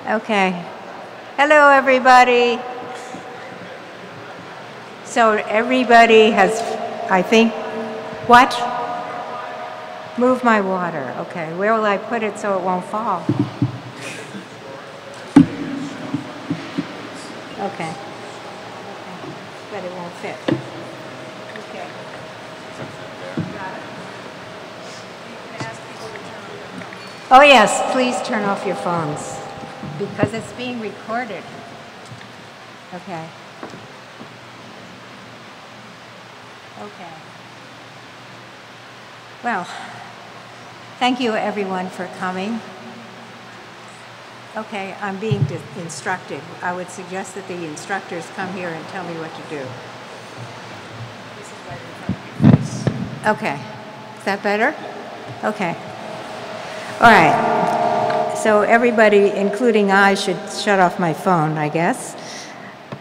Okay. Hello, everybody. So everybody has, I think, what? Move my water. Okay. Where will I put it so it won't fall? Okay. But it won't fit. Okay. Got it. Oh, yes, please turn off your phones because it's being recorded. Okay. Okay. Well, thank you everyone for coming. Okay, I'm being instructed. I would suggest that the instructors come here and tell me what to do. This is right in front of your face. Okay. Is that better? Okay. All right. So everybody, including I, should shut off my phone, I guess.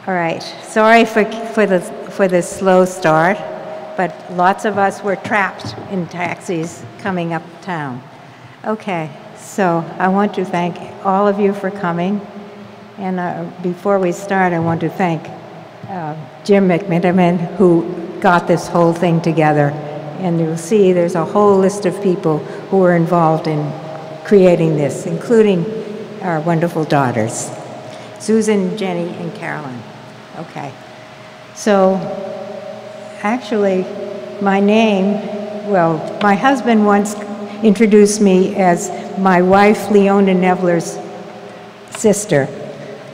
All right. Sorry for the slow start, but lots of us were trapped in taxis coming uptown. Okay. So I want to thank all of you for coming. And before we start, I want to thank Jim McMiniman, who got this whole thing together. And you'll see there's a whole list of people who were involved in creating this, including our wonderful daughters, Susan, Jenny, and Carolyn. Okay. So actually, my name, well, my husband once introduced me as my wife, Leona Nevler's sister.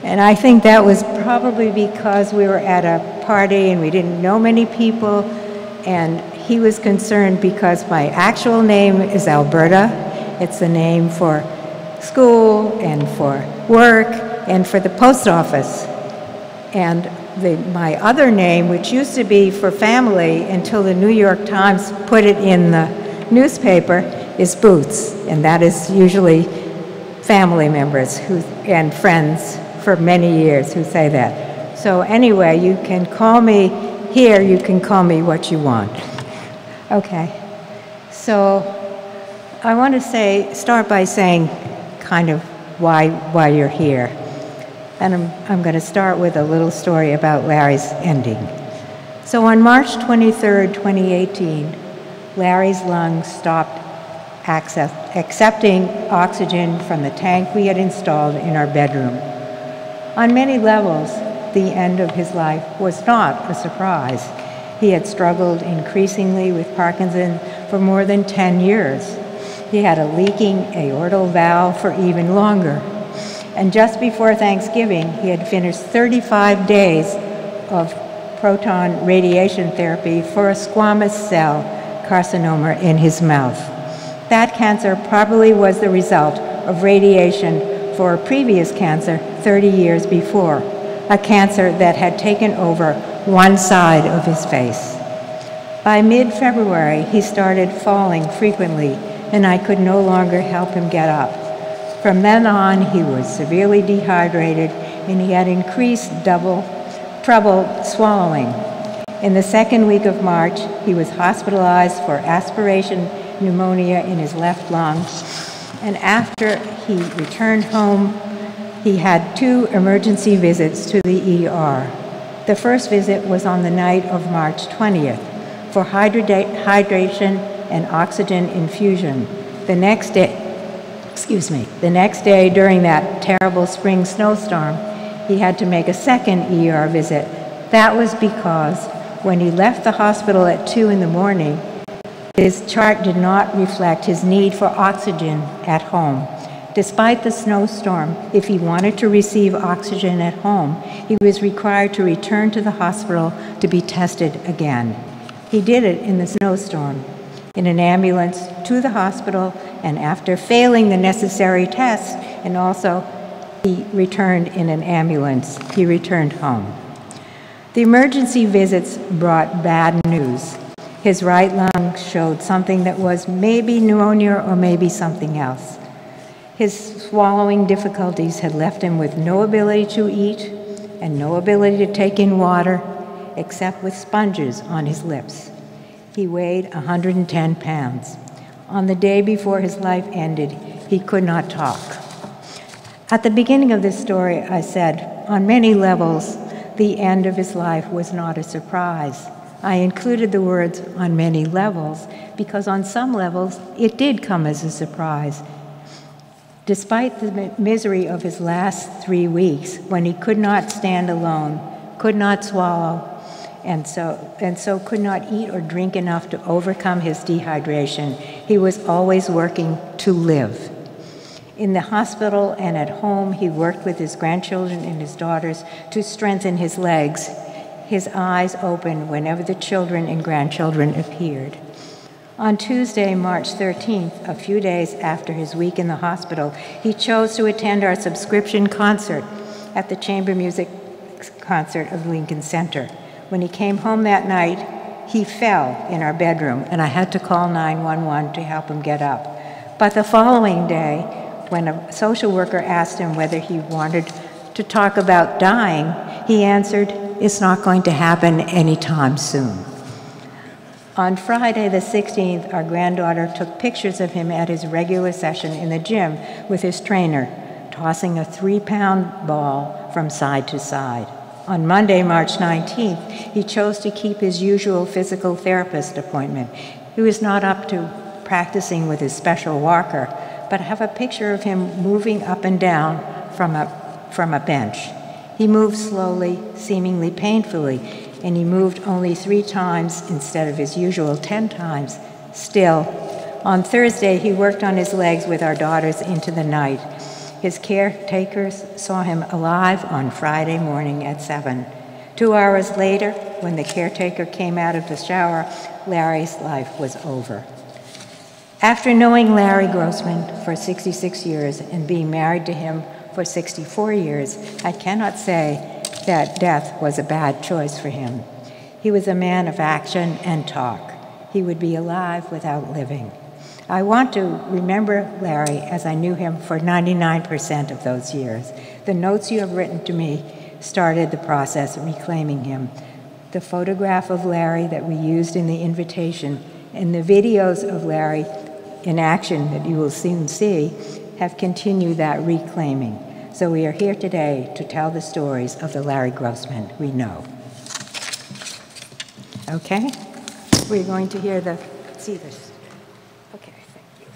And I think that was probably because we were at a party and we didn't know many people, and he was concerned because my actual name is Alberta. It's the name for school and for work and for the post office. And my other name, which used to be for family until the New York Times put it in the newspaper, is Boots, and that is usually family members and friends for many years who say that. So anyway, you can call me here, you can call me what you want. Okay, so I want to start by saying kind of why you're here. And I'm going to start with a little story about Larry's ending. So on March 23rd, 2018, Larry's lungs stopped accepting oxygen from the tank we had installed in our bedroom. On many levels, the end of his life was not a surprise. He had struggled increasingly with Parkinson's for more than 10 years. He had a leaking aortal valve for even longer. And just before Thanksgiving, he had finished 35 days of proton radiation therapy for a squamous cell carcinoma in his mouth. That cancer probably was the result of radiation for a previous cancer 30 years before, a cancer that had taken over one side of his face. By mid-February, he started falling frequently, and I could no longer help him get up. From then on, he was severely dehydrated, and he had increased trouble swallowing. In the second week of March, he was hospitalized for aspiration pneumonia in his left lung, and after he returned home, he had 2 emergency visits to the ER. The first visit was on the night of March 20th for hydration and oxygen infusion. The next day during that terrible spring snowstorm, he had to make a second ER visit. That was because when he left the hospital at 2 in the morning, his chart did not reflect his need for oxygen at home. Despite the snowstorm, if he wanted to receive oxygen at home, he was required to return to the hospital to be tested again. He did it in the snowstorm, in an ambulance to the hospital, and after failing the necessary tests, and also he returned in an ambulance, he returned home. The emergency visits brought bad news. His right lung showed something that was maybe pneumonia or maybe something else. His swallowing difficulties had left him with no ability to eat and no ability to take in water except with sponges on his lips. He weighed 110 pounds. On the day before his life ended, he could not talk. At the beginning of this story, I said, on many levels, the end of his life was not a surprise. I included the words on many levels because on some levels, it did come as a surprise. Despite the misery of his last 3 weeks, when he could not stand alone, could not swallow, and so could not eat or drink enough to overcome his dehydration, he was always working to live. In the hospital and at home, he worked with his grandchildren and his daughters to strengthen his legs, his eyes open whenever the children and grandchildren appeared. On Tuesday, March 13th, a few days after his week in the hospital, he chose to attend our subscription concert at the Chamber Music Concert of Lincoln Center. When he came home that night, he fell in our bedroom, and I had to call 911 to help him get up. But the following day, when a social worker asked him whether he wanted to talk about dying, he answered, "It's not going to happen anytime soon." On Friday the 16th, our granddaughter took pictures of him at his regular session in the gym with his trainer, tossing a 3-pound ball from side to side. On Monday, March 19th, he chose to keep his usual physical therapist appointment. He was not up to practicing with his special walker, but I have a picture of him moving up and down from a bench. He moved slowly, seemingly painfully, and he moved only 3 times instead of his usual 10 times. Still, on Thursday, he worked on his legs with our daughters into the night. His caretakers saw him alive on Friday morning at 7. 2 hours later, when the caretaker came out of the shower, Larry's life was over. After knowing Larry Grossman for 66 years and being married to him for 64 years, I cannot say that death was a bad choice for him. He was a man of action and talk. He would be alive without living. I want to remember Larry as I knew him for 99% of those years. The notes you have written to me started the process of reclaiming him. The photograph of Larry that we used in the invitation and the videos of Larry in action that you will soon see have continued that reclaiming. So we are here today to tell the stories of the Larry Grossman we know. Okay? We're going to hear see this. Okay, thank you.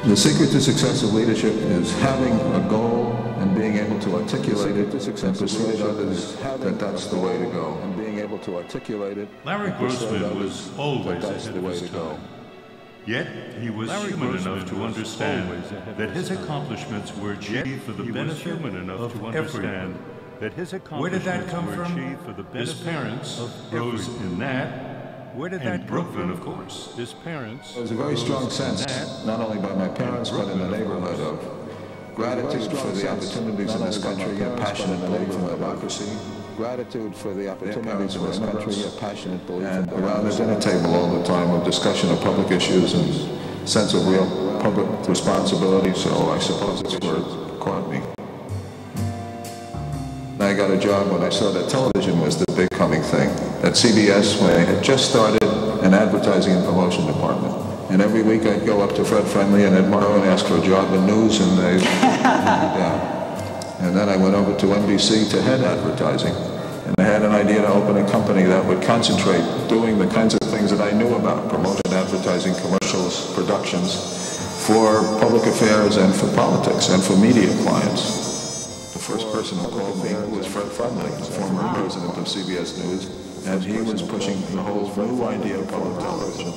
The secret to successful leadership is having a goal and being able to articulate it and persuade others that that's the way to go. And being able to articulate it. Larry Grossman was always ahead of his time. Yet he was human enough to understand that his accomplishments were achieved for the benefit of everyone. Where did that come from? His parents rose in that. Where did that Brooklyn, of course, his parents. There was a very strong sense, not only by my parents, but in the neighborhood, of gratitude for the opportunities in this country, a passionate belief in democracy. Gratitude for the opportunities in this country, a passionate belief in democracy. Around the dinner table all the time with discussion of public issues and sense of real public responsibility, so I suppose it's where it caught me. I got a job when I saw that television was the big coming thing. At CBS, when I had just started an advertising and promotion department. And every week I'd go up to Fred Friendly and Ed Morrow and ask for a job in news, and they'd me down. And then I went over to NBC to head advertising. And I had an idea to open a company that would concentrate doing the kinds of things that I knew about: promotion, advertising, commercials, productions, for public affairs and for politics and for media clients. The first person who called me was Fred Friendly, the former president of CBS News, and he was pushing the whole new idea of public television.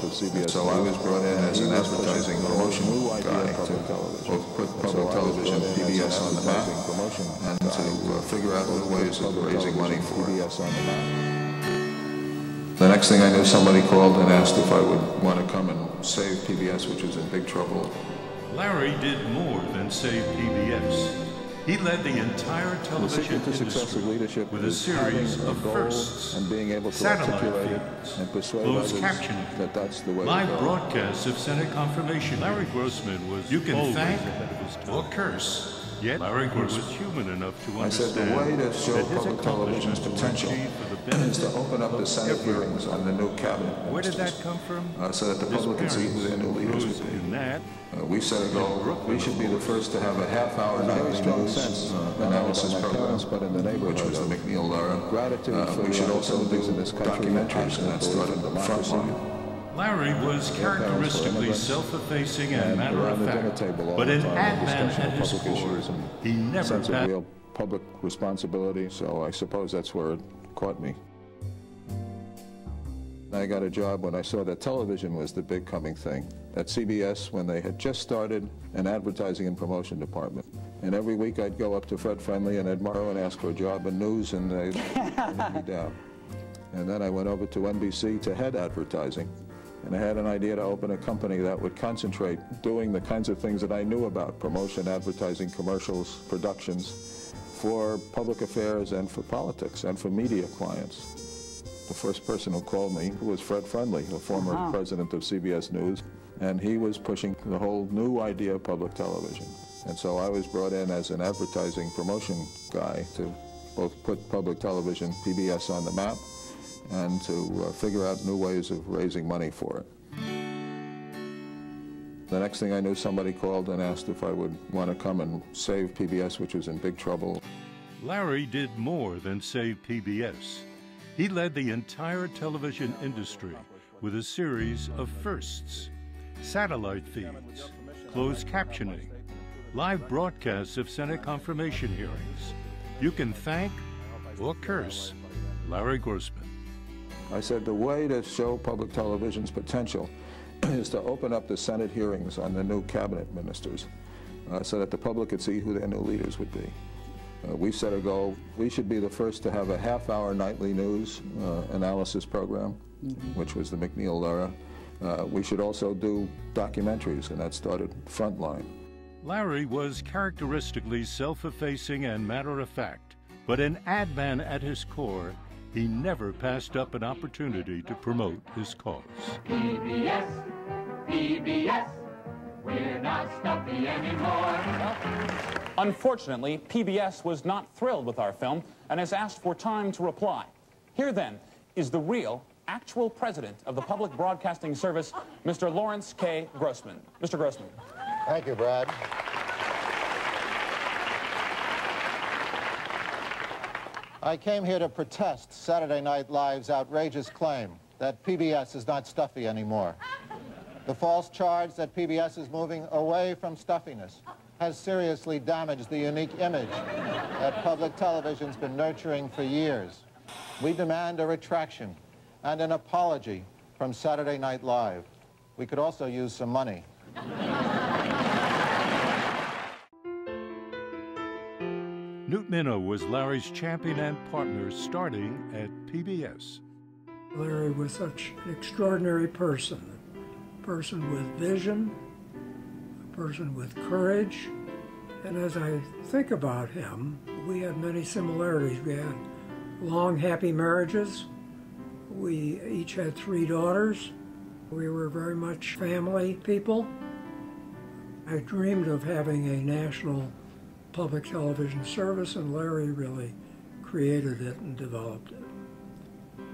So I was brought in as an advertising promotion guy to both put public television, PBS, on the map, and to figure out new ways of raising money for it. The next thing I knew, somebody called and asked if I would want to come and save PBS, which was in big trouble. Larry did more than save PBS. He led the entire television industry with a series of firsts, and being able to satellite articulate it feeds, and persuade closed others captioning, that that's the way live to go. broadcasts of Senate confirmation. Larry Grossman was you can thank or curse Yet Larry was human enough to I said the way understand to show that his public television's accomplishments were potential achieved for the is to benefit open up the of Senate everyone. hearings on the new cabinet Where did that ministers, come from? so that the His public can see who their new leaders parents would be. in that. We set a goal. We should be the first to have a half-hour nightly news analysis program, which was the McNeil-Lehrer. We should also do documentaries, and that started the Frontline. Larry was characteristically self-effacing and matter-of-fact, but an ad man at his core. He never sense of real public responsibility, so I suppose that's where it caught me. I got a job when I saw that television was the big coming thing. At CBS, when they had just started an advertising and promotion department. And every week I'd go up to Fred Friendly and Ed Morrow and ask for a job in news, and they'd let me down. And then I went over to NBC to head advertising. And I had an idea to open a company that would concentrate doing the kinds of things that I knew about: promotion, advertising, commercials, productions, for public affairs and for politics and for media clients. The first person who called me was Fred Friendly, the former president of CBS News, and he was pushing the whole new idea of public television. And so I was brought in as an advertising promotion guy to both put public television, PBS, on the map, and to figure out new ways of raising money for it. The next thing I knew, somebody called and asked if I would want to come and save PBS, which was in big trouble. Larry did more than save PBS. He led the entire television industry with a series of firsts: satellite feeds, closed captioning, live broadcasts of Senate confirmation hearings. You can thank or curse Larry Grossman. I said the way to show public television's potential is to open up the Senate hearings on the new cabinet ministers, so that the public could see who their new leaders would be. We set a goal. We should be the first to have a half-hour nightly news analysis program, which was the McNeil-Lehrer. We should also do documentaries, and that started Frontline. Larry was characteristically self-effacing and matter-of-fact, but an ad man at his core. He never passed up an opportunity to promote his cause. PBS, PBS, we're not stuffy anymore. Unfortunately, PBS was not thrilled with our film and has asked for time to reply. Here then is the real, actual president of the Public Broadcasting Service, Mr. Lawrence K. Grossman. Mr. Grossman. Thank you, Brad. I came here to protest Saturday Night Live's outrageous claim that PBS is not stuffy anymore. The false charge that PBS is moving away from stuffiness has seriously damaged the unique image that public television's been nurturing for years. We demand a retraction and an apology from Saturday Night Live. We could also use some money. Newt Minow was Larry's champion and partner starting at PBS. Larry was such an extraordinary person, a person with vision, a person with courage. And as I think about him, we had many similarities. We had long, happy marriages. We each had 3 daughters. We were very much family people. I dreamed of having a national public television service, and Larry really created it and developed it.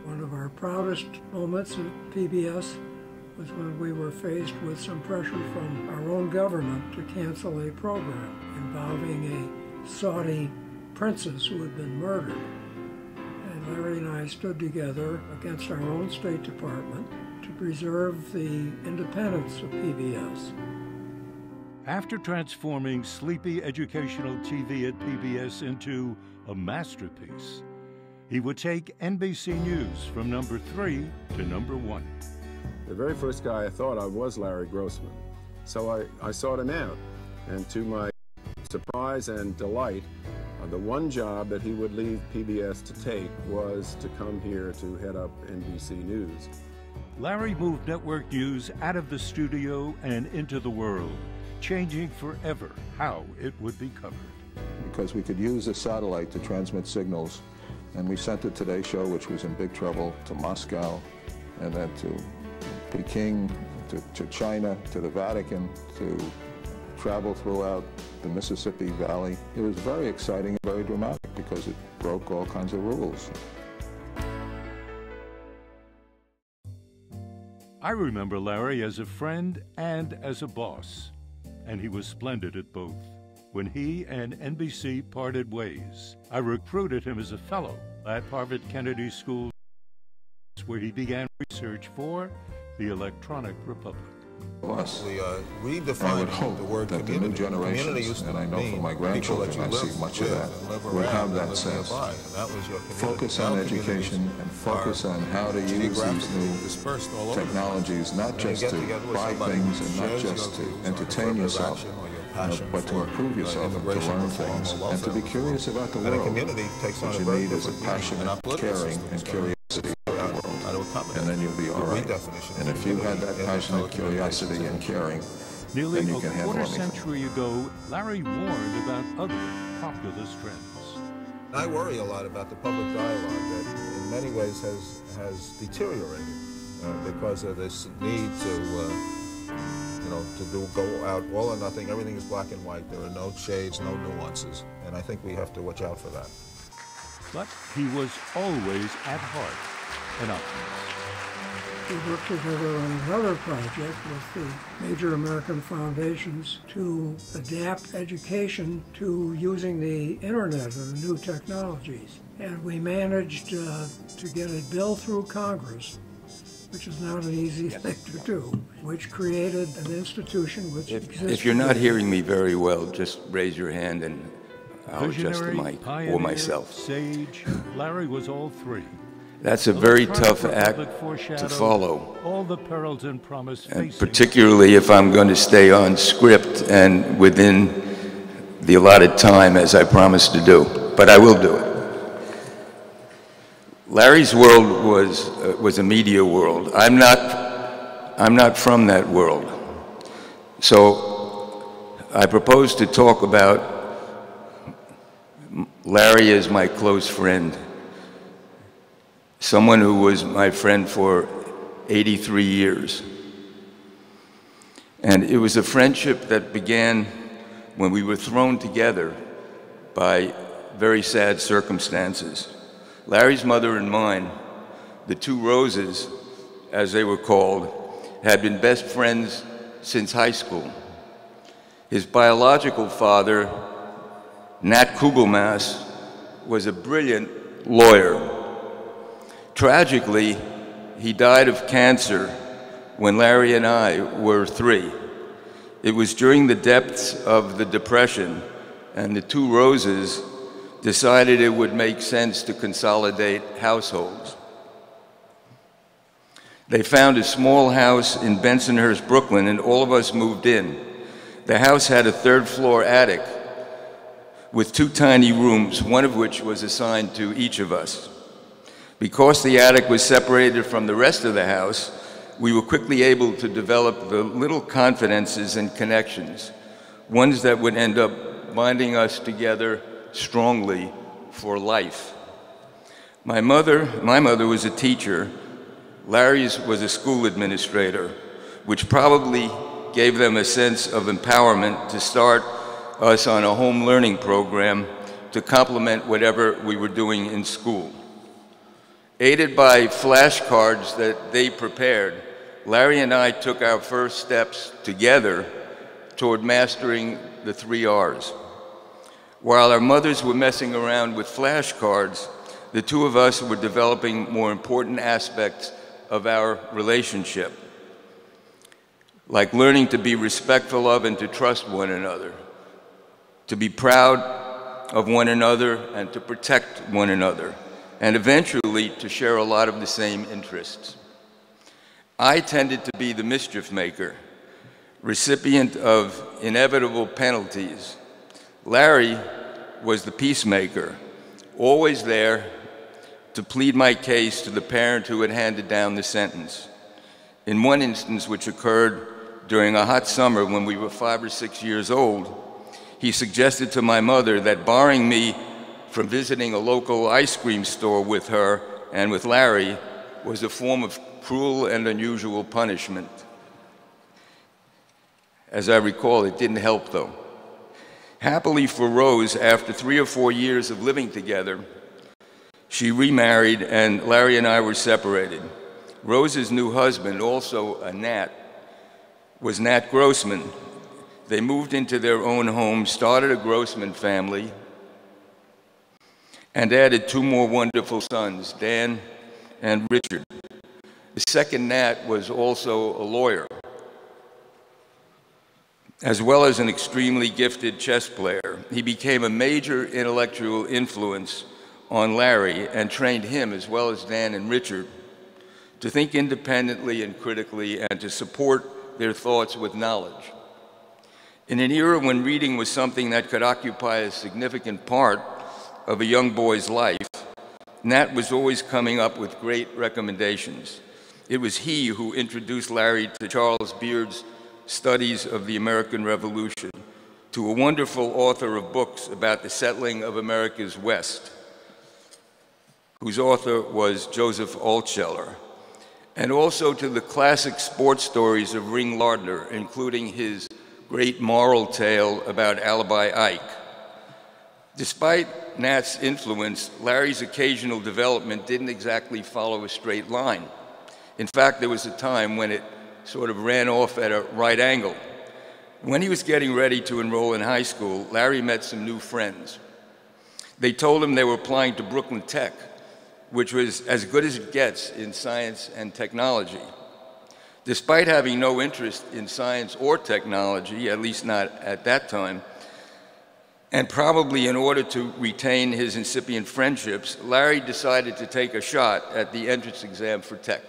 One of our proudest moments at PBS was when we were faced with some pressure from our own government to cancel a program involving a Saudi princess who had been murdered. And Larry and I stood together against our own State Department to preserve the independence of PBS. After transforming sleepy educational TV at PBS into a masterpiece, he would take NBC News from number 3 to number 1. The very first guy I thought of was Larry Grossman. So I sought him out, and to my surprise and delight, the one job that he would leave PBS to take was to come here to head up NBC News. Larry moved network news out of the studio and into the world, changing forever how it would be covered. Because we could use the satellite to transmit signals, and we sent the Today Show, which was in big trouble, to Moscow, and then to Peking, to China, to the Vatican, to travel throughout the Mississippi Valley. It was very exciting and very dramatic because it broke all kinds of rules. I remember Larry as a friend and as a boss, and he was splendid at both. When he and NBC parted ways, I recruited him as a fellow at Harvard Kennedy School, where he began research for the Electronic Republic. We redefined I would hope the word that community. the new generations, and I know from my grandchildren I see much of that, will have that sense. Focus on education and focus on how to use these new technologies, not just to buy things and not just to entertain yourself, but to improve yourself and to learn things and to be curious about the world. What you need is a passionate caring and curiosity about the world. And then you'll be all right. And if you had that passionate curiosity and caring, Nearly then you a can handle quarter anything. century ago, Larry warned about other populist trends. I worry a lot about the public dialogue that in many ways has deteriorated because of this need to go out all or nothing. Everything is black and white. There are no shades, no nuances. And I think we have to watch out for that. But he was always at heart an optimist. We worked together on another project with the major American foundations to adapt education to using the internet and new technologies. And we managed to get a bill through Congress, which is not an easy thing to do, which created an institution which exists. If you're not hearing me very well, just raise your hand and I'll adjust the Visionary, mic, pioneer, or myself. Sage, Larry was all three. That's a very Electronic tough act Republic to foreshadowed follow, all the perils and promise and facing particularly if I'm going to stay on script and within the allotted time as I promised to do, but I will do it. Larry's world was a media world. I'm not from that world. So I propose to talk about Larry as my close friend, someone who was my friend for 83 years. And it was a friendship that began when we were thrown together by very sad circumstances. Larry's mother and mine, the two Roses, as they were called, had been best friends since high school. His biological father, Nat Kugelmass, was a brilliant lawyer. Tragically, he died of cancer when Larry and I were 3. It was during the depths of the Depression, and the two Roses decided it would make sense to consolidate households. They found a small house in Bensonhurst, Brooklyn, and all of us moved in. The house had a 3rd-floor attic with 2 tiny rooms, one of which was assigned to each of us. Because the attic was separated from the rest of the house, we were quickly able to develop the little confidences and connections, ones that would end up binding us together strongly for life. My mother was a teacher. Larry's was a school administrator, which probably gave them a sense of empowerment to start us on a home learning program to complement whatever we were doing in school. Aided by flashcards that they prepared, Larry and I took our first steps together toward mastering the 3 R's. While our mothers were messing around with flashcards, the two of us were developing more important aspects of our relationship, like learning to be respectful of and to trust one another, to be proud of one another and to protect one another, and eventually to share a lot of the same interests. I tended to be the mischief maker, recipient of inevitable penalties. Larry was the peacemaker, always there to plead my case to the parent who had handed down the sentence. In one instance, which occurred during a hot summer when we were 5 or 6 years old, he suggested to my mother that barring me from visiting a local ice cream store with her and with Larry was a form of cruel and unusual punishment. As I recall, it didn't help, though. Happily for Rose, after 3 or 4 years of living together, she remarried, and Larry and I were separated. Rose's new husband, also a Nat, was Nat Grossman. They moved into their own home, started a Grossman family, and added 2 more wonderful sons, Dan and Richard. The second Nat was also a lawyer, as well as an extremely gifted chess player. He became a major intellectual influence on Larry and trained him, as well as Dan and Richard, to think independently and critically and to support their thoughts with knowledge. In an era when reading was something that could occupy a significant part of a young boy's life, Nat was always coming up with great recommendations. It was he who introduced Larry to Charles Beard's Studies of the American Revolution, to a wonderful author of books about the settling of America's West, whose author was Joseph Altsheler, and also to the classic sports stories of Ring Lardner, including his great moral tale about Alibi Ike. Despite Nat's influence, Larry's occasional development didn't exactly follow a straight line. In fact, there was a time when it sort of ran off at a right angle. When he was getting ready to enroll in high school, Larry met some new friends. They told him they were applying to Brooklyn Tech, which was as good as it gets in science and technology. Despite having no interest in science or technology, at least not at that time, and probably in order to retain his incipient friendships, Larry decided to take a shot at the entrance exam for Tech.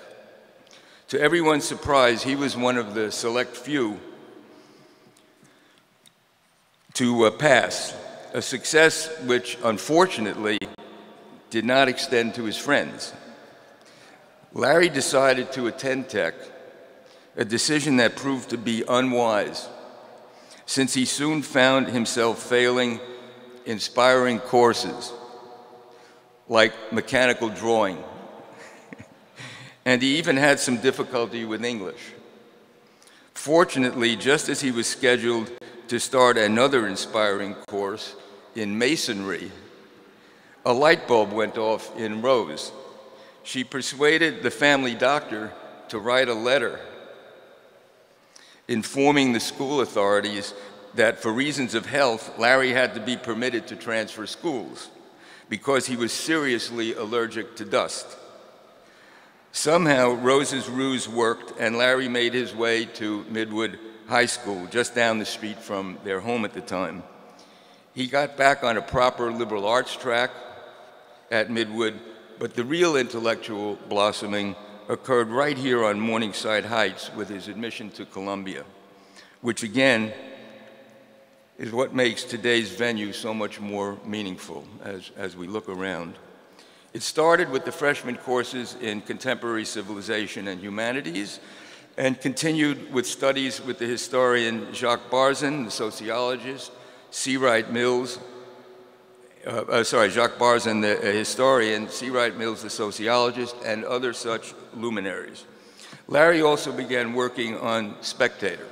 To everyone's surprise, he was one of the select few to pass, a success which, unfortunately, did not extend to his friends. Larry decided to attend Tech, a decision that proved to be unwise, since he soon found himself failing inspiring courses like mechanical drawing, and he even had some difficulty with English. Fortunately, just as he was scheduled to start another inspiring course in masonry, a light bulb went off in Rose. She persuaded the family doctor to write a letter informing the school authorities that for reasons of health, Larry had to be permitted to transfer schools because he was seriously allergic to dust. Somehow, Rose's ruse worked, and Larry made his way to Midwood High School, just down the street from their home at the time. He got back on a proper liberal arts track at Midwood, but the real intellectual blossoming occurred right here on Morningside Heights with his admission to Columbia, which again is what makes today's venue so much more meaningful as we look around. It started with the freshman courses in contemporary civilization and humanities, and continued with studies with the historian Jacques Barzin, the sociologist, C. Wright Mills, Jacques Barzin, the historian, C. Wright Mills, the sociologist, and other such luminaries. Larry also began working on Spectator.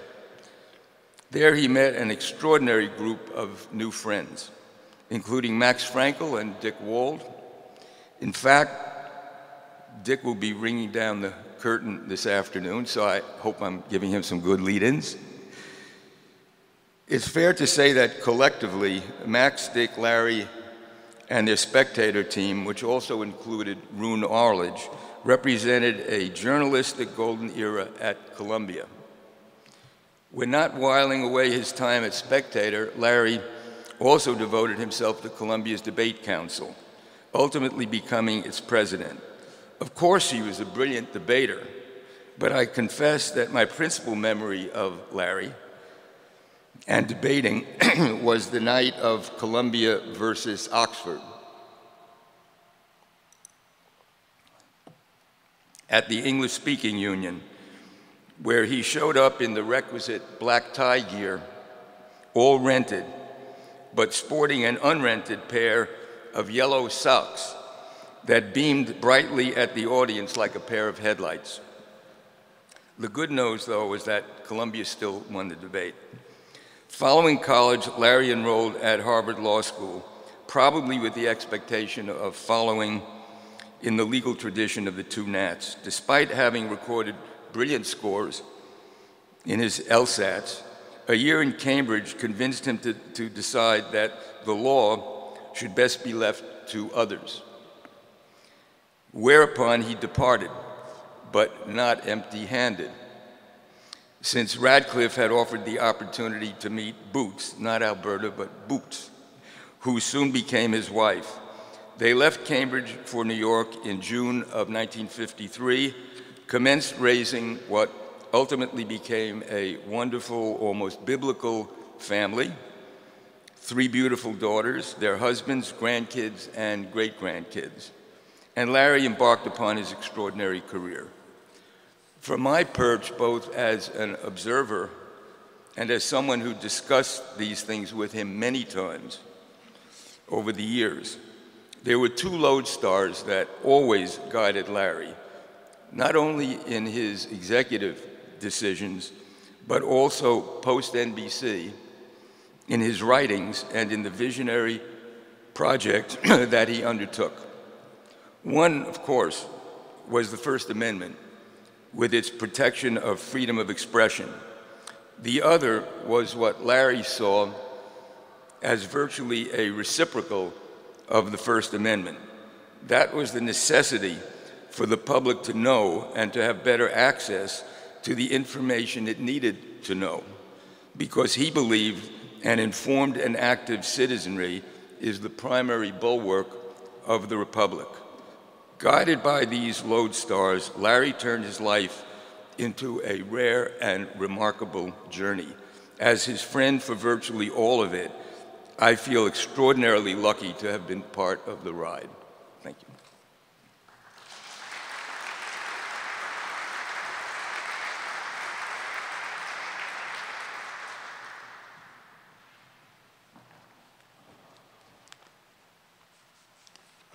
There he met an extraordinary group of new friends, including Max Frankel and Dick Wald. In fact, Dick will be ringing down the curtain this afternoon, so I hope I'm giving him some good lead-ins. It's fair to say that collectively, Max, Dick, Larry, and their Spectator team, which also included Rune Arledge, represented a journalistic golden era at Columbia. When not whiling away his time at Spectator, Larry also devoted himself to Columbia's debate council, ultimately becoming its president. Of course, he was a brilliant debater, but I confess that my principal memory of Larry and debating was the night of Columbia versus Oxford at the English-speaking Union, where he showed up in the requisite black tie gear, all rented, but sporting an unrented pair of yellow socks that beamed brightly at the audience like a pair of headlights. The good news, though, was that Columbia still won the debate. Following college, Larry enrolled at Harvard Law School, probably with the expectation of following in the legal tradition of the two Nats. Despite having recorded brilliant scores in his LSATs, a year in Cambridge convinced him to decide that the law should best be left to others. Whereupon he departed, but not empty-handed, since Radcliffe had offered the opportunity to meet Boots, not Alberta, but Boots, who soon became his wife. They left Cambridge for New York in June of 1953, commenced raising what ultimately became a wonderful, almost biblical family, 3 beautiful daughters, their husbands, grandkids, and great-grandkids. And Larry embarked upon his extraordinary career. From my perch, both as an observer and as someone who discussed these things with him many times over the years, there were 2 lodestars that always guided Larry, not only in his executive decisions, but also post-NBC, in his writings and in the visionary project that he undertook. One, of course, was the First Amendment, with its protection of freedom of expression. The other was what Larry saw as virtually a reciprocal of the First Amendment. That was the necessity for the public to know and to have better access to the information it needed to know, because he believed an informed and active citizenry is the primary bulwark of the Republic. Guided by these lodestars, Larry turned his life into a rare and remarkable journey. As his friend for virtually all of it, I feel extraordinarily lucky to have been part of the ride. Thank you.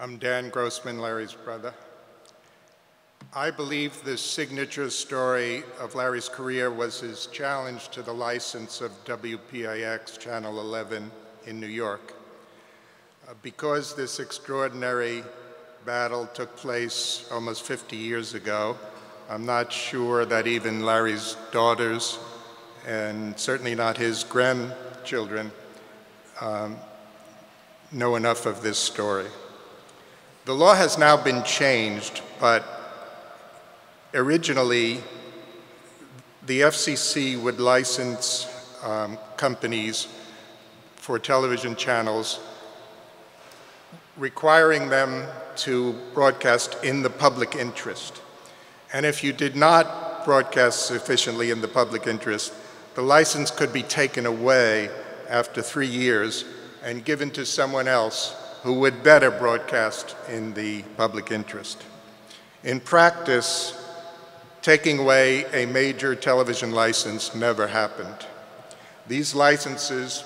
I'm Dan Grossman, Larry's brother. I believe the signature story of Larry's career was his challenge to the license of WPIX Channel 11 in New York. Because this extraordinary battle took place almost 50 years ago, I'm not sure that even Larry's daughters, and certainly not his grandchildren, know enough of this story. The law has now been changed, but originally the FCC would license companies for television channels, requiring them to broadcast in the public interest. And if you did not broadcast sufficiently in the public interest, the license could be taken away after 3 years and given to someone else who would better broadcast in the public interest. In practice, taking away a major television license never happened. These licenses,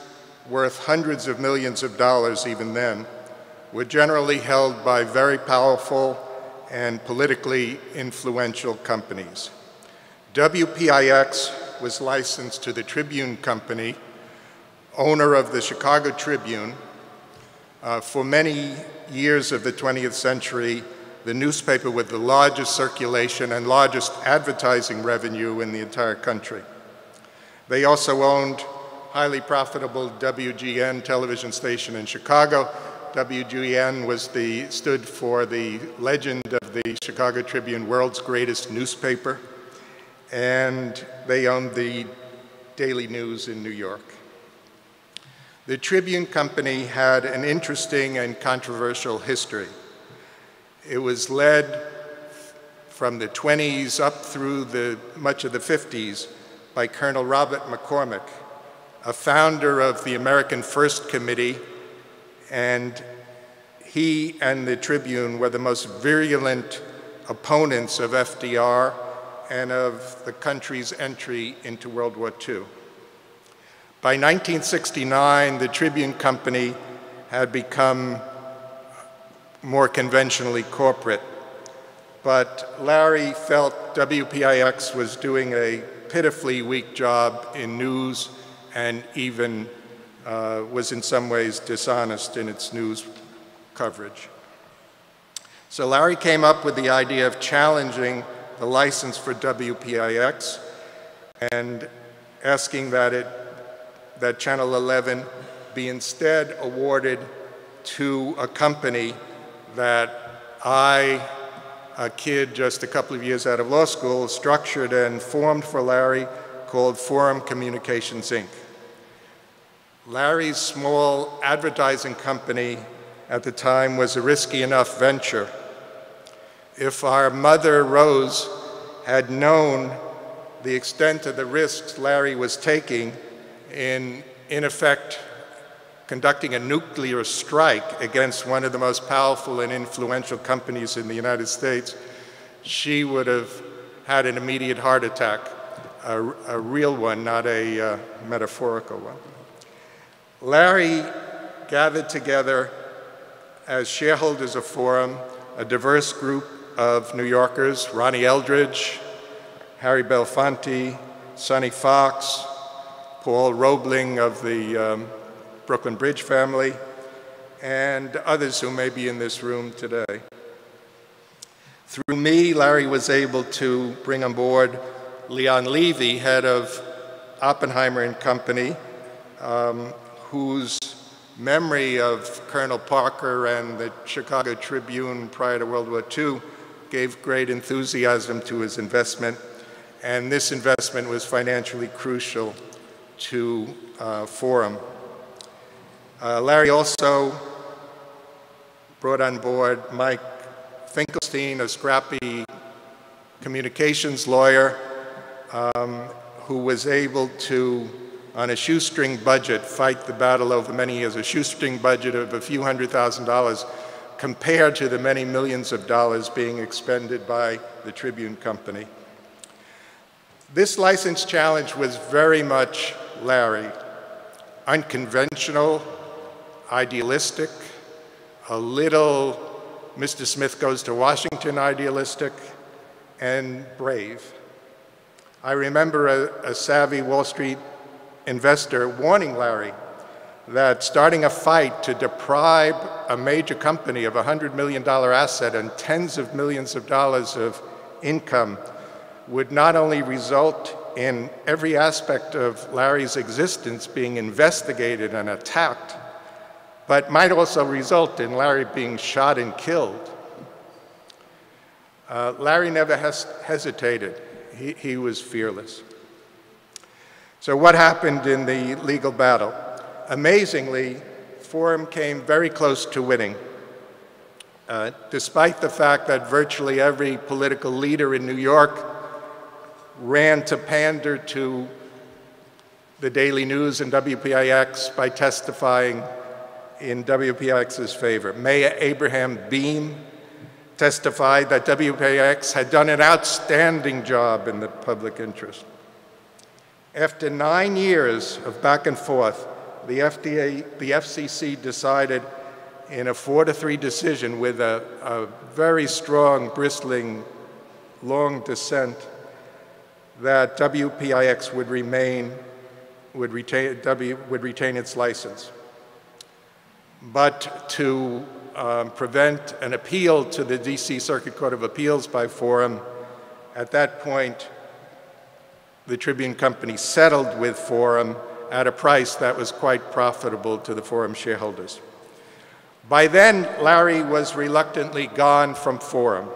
worth hundreds of millions of dollars even then, were generally held by very powerful and politically influential companies. WPIX was licensed to the Tribune Company, owner of the Chicago Tribune. For many years of the 20th century, the newspaper with the largest circulation and largest advertising revenue in the entire country. They also owned highly profitable WGN television station in Chicago. WGN stood for the legend of the Chicago Tribune, world's greatest newspaper, and they owned the Daily News in New York. The Tribune Company had an interesting and controversial history. It was led from the 20s up through much of the 50s by Colonel Robert McCormick, a founder of the American First Committee, and he and the Tribune were the most virulent opponents of FDR and of the country's entry into World War II. By 1969, the Tribune Company had become more conventionally corporate. but Larry felt WPIX was doing a pitifully weak job in news and even was in some ways dishonest in its news coverage. So Larry came up with the idea of challenging the license for WPIX and asking that Channel 11 be instead awarded to a company that I, a kid just a couple of years out of law school, structured and formed for Larry, called Forum Communications, Inc. Larry's small advertising company at the time was a risky enough venture. If our mother, Rose, had known the extent of the risks Larry was taking in effect, conducting a nuclear strike against one of the most powerful and influential companies in the United States, she would have had an immediate heart attack, a real one, not a metaphorical one. Larry gathered together as shareholders of Forum a diverse group of New Yorkers: Ronnie Eldridge, Harry Belafonte, Sonny Fox, Paul Roebling of the Brooklyn Bridge family, and others who may be in this room today. Through me, Larry was able to bring on board Leon Levy, head of Oppenheimer and Company, whose memory of Colonel Parker and the Chicago Tribune prior to World War II gave great enthusiasm to his investment, and this investment was financially crucial to Forum. Larry also brought on board Mike Finkelstein, a scrappy communications lawyer who was able to, on a shoestring budget, fight the battle over many years, a shoestring budget of a few $100,000 compared to the many millions of dollars being expended by the Tribune Company. This license challenge was very much Larry, unconventional, idealistic, a little Mr. Smith Goes to Washington idealistic, and brave. I remember a savvy Wall Street investor warning Larry that starting a fight to deprive a major company of a $100 million asset and tens of millions of dollars of income would not only result in every aspect of Larry's existence being investigated and attacked, but might also result in Larry being shot and killed. Larry never hesitated. He was fearless. So what happened in the legal battle? Amazingly, Forum came very close to winning. Despite the fact that virtually every political leader in New York ran to pander to the Daily News and WPIX by testifying in WPIX's favor. Mayor Abraham Beame testified that WPIX had done an outstanding job in the public interest. After 9 years of back and forth, the FCC decided in a 4-3 decision with a very strong, bristling, long dissent that WPIX would retain its license. But to prevent an appeal to the DC Circuit Court of Appeals by Forum, at that point, the Tribune Company settled with Forum at a price that was quite profitable to the Forum shareholders. By then, Larry was reluctantly gone from Forum,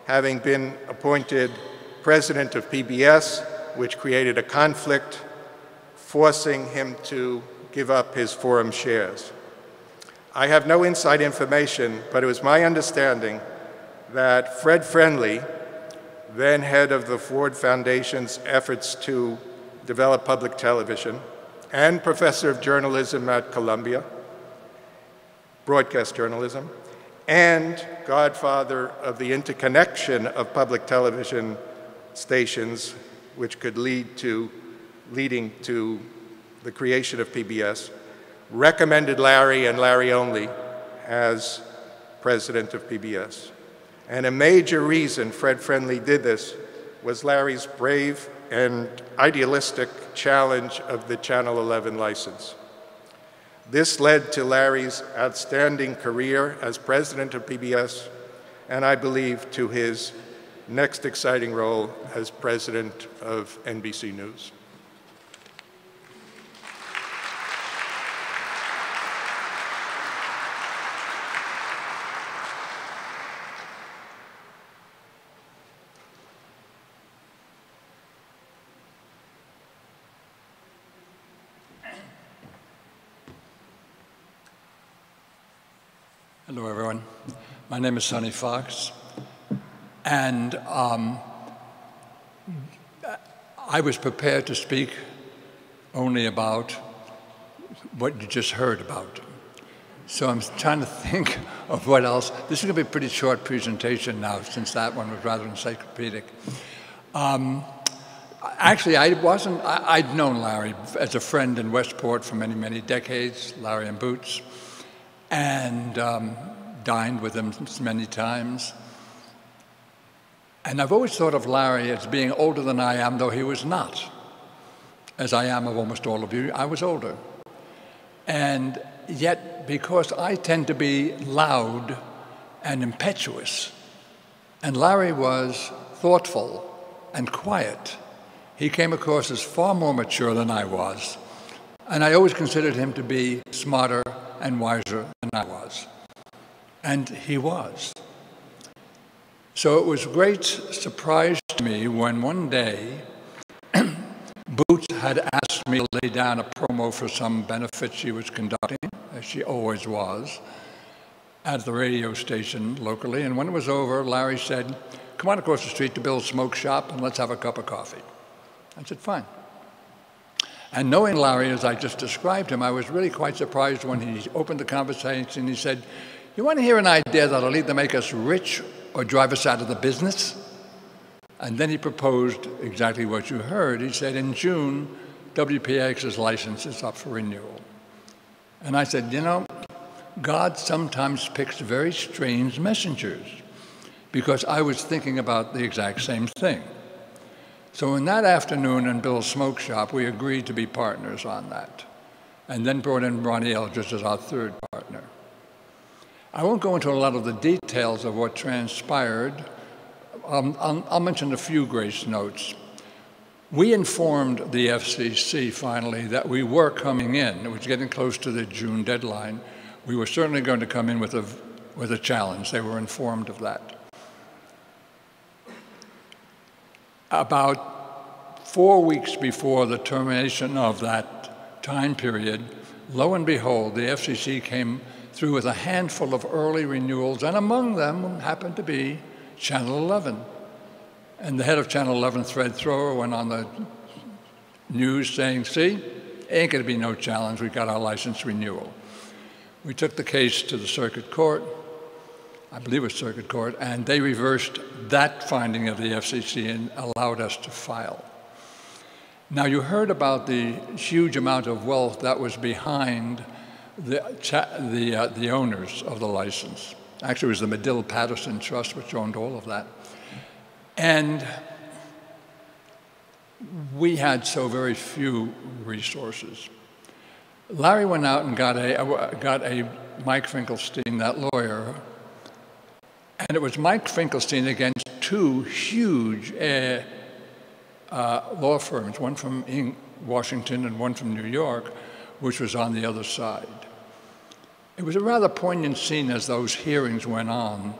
having been appointed president of PBS, which created a conflict, forcing him to give up his Forum shares. I have no inside information, but it was my understanding that Fred Friendly, then head of the Ford Foundation's efforts to develop public television, and professor of journalism at Columbia, broadcast journalism, and godfather of the interconnection of public television stations, which could leading to the creation of PBS, recommended Larry and Larry only as president of PBS. And a major reason Fred Friendly did this was Larry's brave and idealistic challenge of the Channel 11 license. This led to Larry's outstanding career as president of PBS, and I believe to his next exciting role as president of NBC News. Hello, everyone. My name is Sonny Fox, and I was prepared to speak only about what you just heard about. So I'm trying to think of what else. This is going to be a pretty short presentation now, since that one was rather encyclopedic. Actually, I'd known Larry as a friend in Westport for many, many decades, Larry and Boots, and dined with him many times. And I've always thought of Larry as being older than I am, though he was not. As I am of almost all of you, I was older. And yet, because I tend to be loud and impetuous, and Larry was thoughtful and quiet, he came across as far more mature than I was. And I always considered him to be smarter and wiser than I was. And he was. So it was a great surprise to me when one day Boots had asked me to lay down a promo for some benefit she was conducting, as she always was, at the radio station locally. And when it was over, Larry said, "Come on across the street to Bill's Smoke Shop and let's have a cup of coffee." I said, "Fine." And knowing Larry as I just described him, I was really quite surprised when he opened the conversation. He said, "You want to hear an idea that'll either make us rich or drive us out of the business?" And then he proposed exactly what you heard. He said, in June, WPX's license is up for renewal. And I said, you know, God sometimes picks very strange messengers, because I was thinking about the exact same thing. So in that afternoon in Bill's Smoke Shop, we agreed to be partners on that, and then brought in Ronnie Eldridge as our third partner. I won't go into a lot of the details of what transpired. I'll mention a few grace notes. We informed the FCC finally that we were coming in. It was getting close to the June deadline. We were certainly going to come in with a challenge. They were informed of that. About 4 weeks before the termination of that time period, lo and behold, the FCC came through with a handful of early renewals, and among them happened to be Channel 11. And the head of Channel 11, Fred Thrower, went on the news saying, "See, ain't going to be no challenge. We got our license renewal." We took the case to the circuit court, I believe it was circuit court, and they reversed that finding of the FCC and allowed us to file. Now, you heard about the huge amount of wealth that was behind the owners of the license. Actually, it was the Medill-Patterson Trust which owned all of that. And we had so very few resources. Larry went out and got a Mike Finkelstein, that lawyer, and it was Mike Finkelstein against two huge law firms, one from Washington and one from New York, which was on the other side. It was a rather poignant scene as those hearings went on.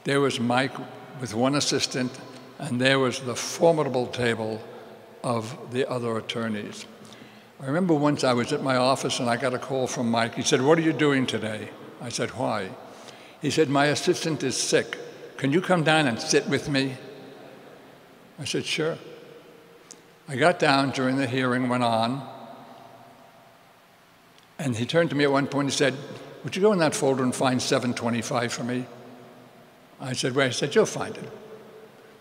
There was Mike with one assistant, and there was the formidable table of the other attorneys. I remember once I was at my office and I got a call from Mike. He said, "What are you doing today?" I said, "Why?" He said, "My assistant is sick. Can you come down and sit with me?" I said, "Sure." I got down during the hearing, went on, and he turned to me at one point and said, "Would you go in that folder and find 725 for me?" I said, "Wait." He said, "You'll find it."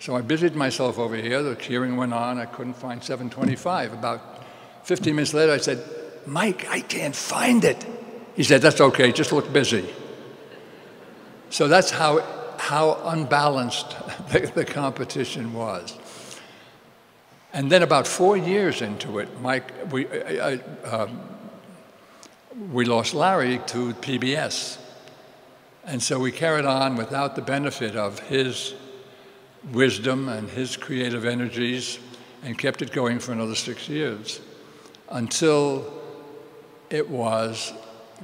So I busied myself over here. The hearing went on. I couldn't find 725. About 15 minutes later, I said, "Mike, I can't find it." He said, "That's okay. Just look busy." So that's how how unbalanced the competition was. And then about 4 years into it, we lost Larry to PBS. And so we carried on without the benefit of his wisdom and his creative energies and kept it going for another 6 years until it was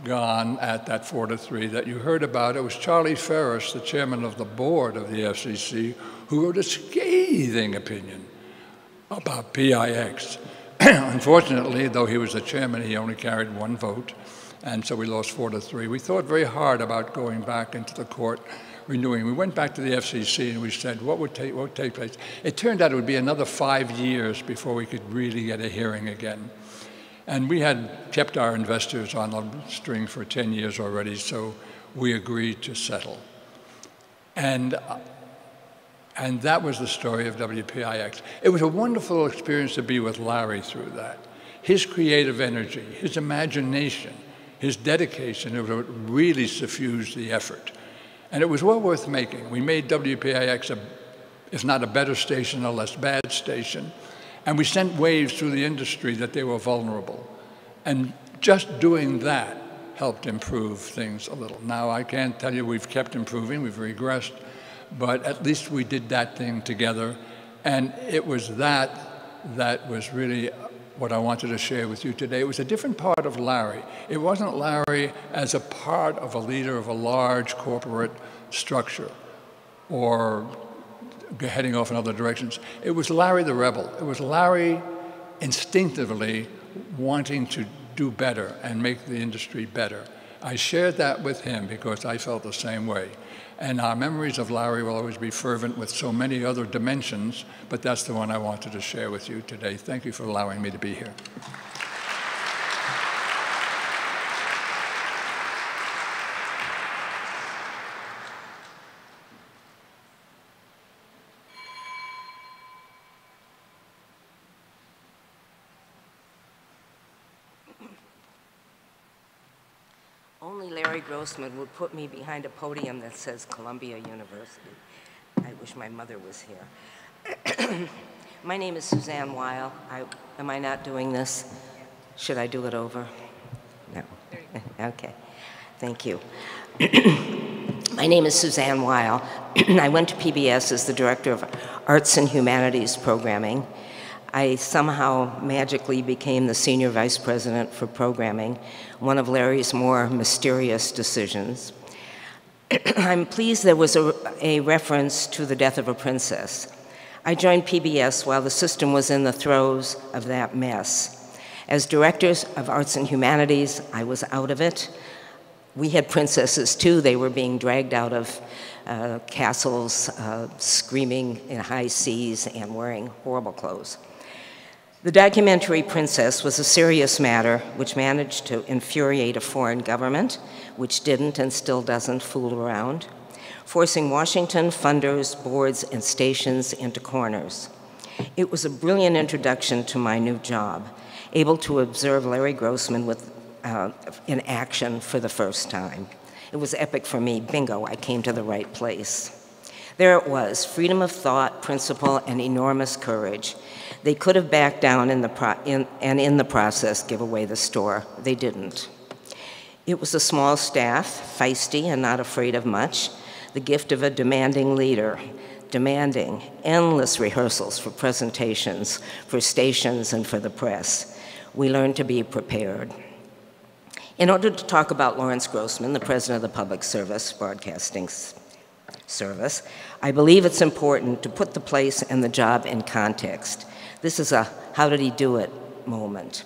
gone at that 4-3 that you heard about. It was Charlie Ferris, the chairman of the board of the FCC, who wrote a scathing opinion about PIX. Unfortunately, though he was the chairman, he only carried 1 vote, and so we lost 4-3. We thought very hard about going back into the court, renewing. We went back to the FCC and we said, what would take place? It turned out it would be another 5 years before we could really get a hearing again. And we had kept our investors on the string for 10 years already, so we agreed to settle. And that was the story of WPIX. It was a wonderful experience to be with Larry through that. His creative energy, his imagination, his dedication, it was what really suffused the effort. And it was well worth making. We made WPIX, if not a better station, a less bad station. And we sent waves through the industry that they were vulnerable. And just doing that helped improve things a little. Now, I can't tell you we've kept improving, we've regressed, but at least we did that thing together. And it was that was really what I wanted to share with you today. It was a different part of Larry. It wasn't Larry as a part of a leader of a large corporate structure or heading off in other directions. It was Larry the rebel. It was Larry instinctively wanting to do better and make the industry better. I shared that with him because I felt the same way. And our memories of Larry will always be fervent with so many other dimensions, but that's the one I wanted to share with you today. Thank you for allowing me to be here. Only Larry Grossman would put me behind a podium that says Columbia University. I wish my mother was here. My name is Suzanne Weil. Am I not doing this? Should I do it over? No. Okay. Thank you. My name is Suzanne Weil. I went to PBS as the director of Arts and Humanities Programming. I somehow magically became the senior vice president for programming, one of Larry's more mysterious decisions. I'm pleased there was a reference to the death of a princess. I joined PBS while the system was in the throes of that mess. As directors of Arts and Humanities, I was out of it. We had princesses too. They were being dragged out of castles, screaming in high seas and wearing horrible clothes. The documentary Princess was a serious matter which managed to infuriate a foreign government, which didn't and still doesn't fool around, forcing Washington, funders, boards, and stations into corners. It was a brilliant introduction to my new job, able to observe Larry Grossman in action for the first time. It was epic for me. Bingo, I came to the right place. There it was, freedom of thought, principle, and enormous courage. They could have backed down in the process give away the store. They didn't. It was a small staff, feisty and not afraid of much, the gift of a demanding leader, demanding endless rehearsals for presentations, for stations, and for the press. We learned to be prepared. In order to talk about Lawrence Grossman, the president of the Public Broadcasting Service, I believe it's important to put the place and the job in context. This is a how did he do it moment.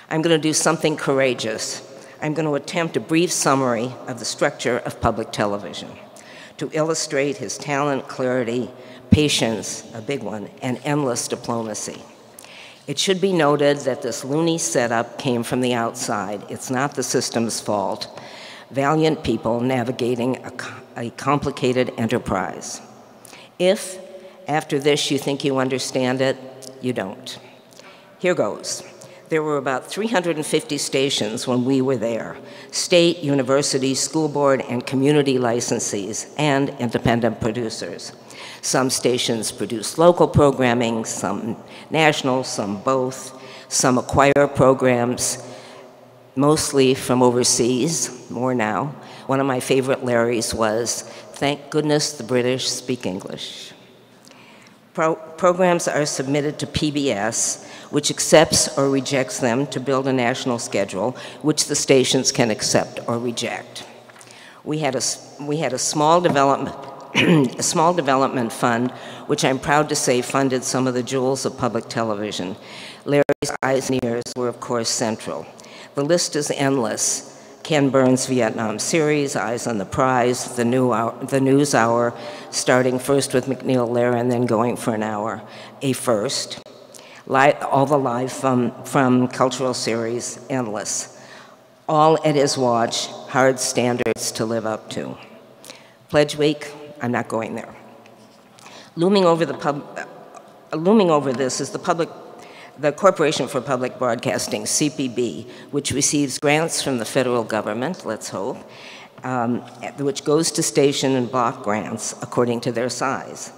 I'm going to do something courageous. I'm going to attempt a brief summary of the structure of public television to illustrate his talent, clarity, patience, a big one, and endless diplomacy. It should be noted that this loony setup came from the outside. It's not the system's fault. Valiant people navigating a complicated enterprise. If, after this, you think you understand it, you don't. Here goes. There were about 350 stations when we were there: state, university, school board, and community licensees, and independent producers. Some stations produced local programming, some national, some both. Some acquire programs, mostly from overseas, more now. One of my favorite Larrys was, "Thank goodness the British speak English." Programs are submitted to PBS, which accepts or rejects them to build a national schedule, which the stations can accept or reject. We had a small development a small development fund, which I'm proud to say funded some of the jewels of public television. Larry's eyes and ears were, of course, central. The list is endless. Ken Burns' Vietnam series, Eyes on the Prize, the News Hour, starting first with McNeil Lehrer and then going for an hour, a first. All the live from cultural series, endless. All at his watch, hard standards to live up to. Pledge Week, I'm not going there. Looming over this is the Corporation for Public Broadcasting, CPB, which receives grants from the federal government, let's hope, which goes to station and block grants according to their size.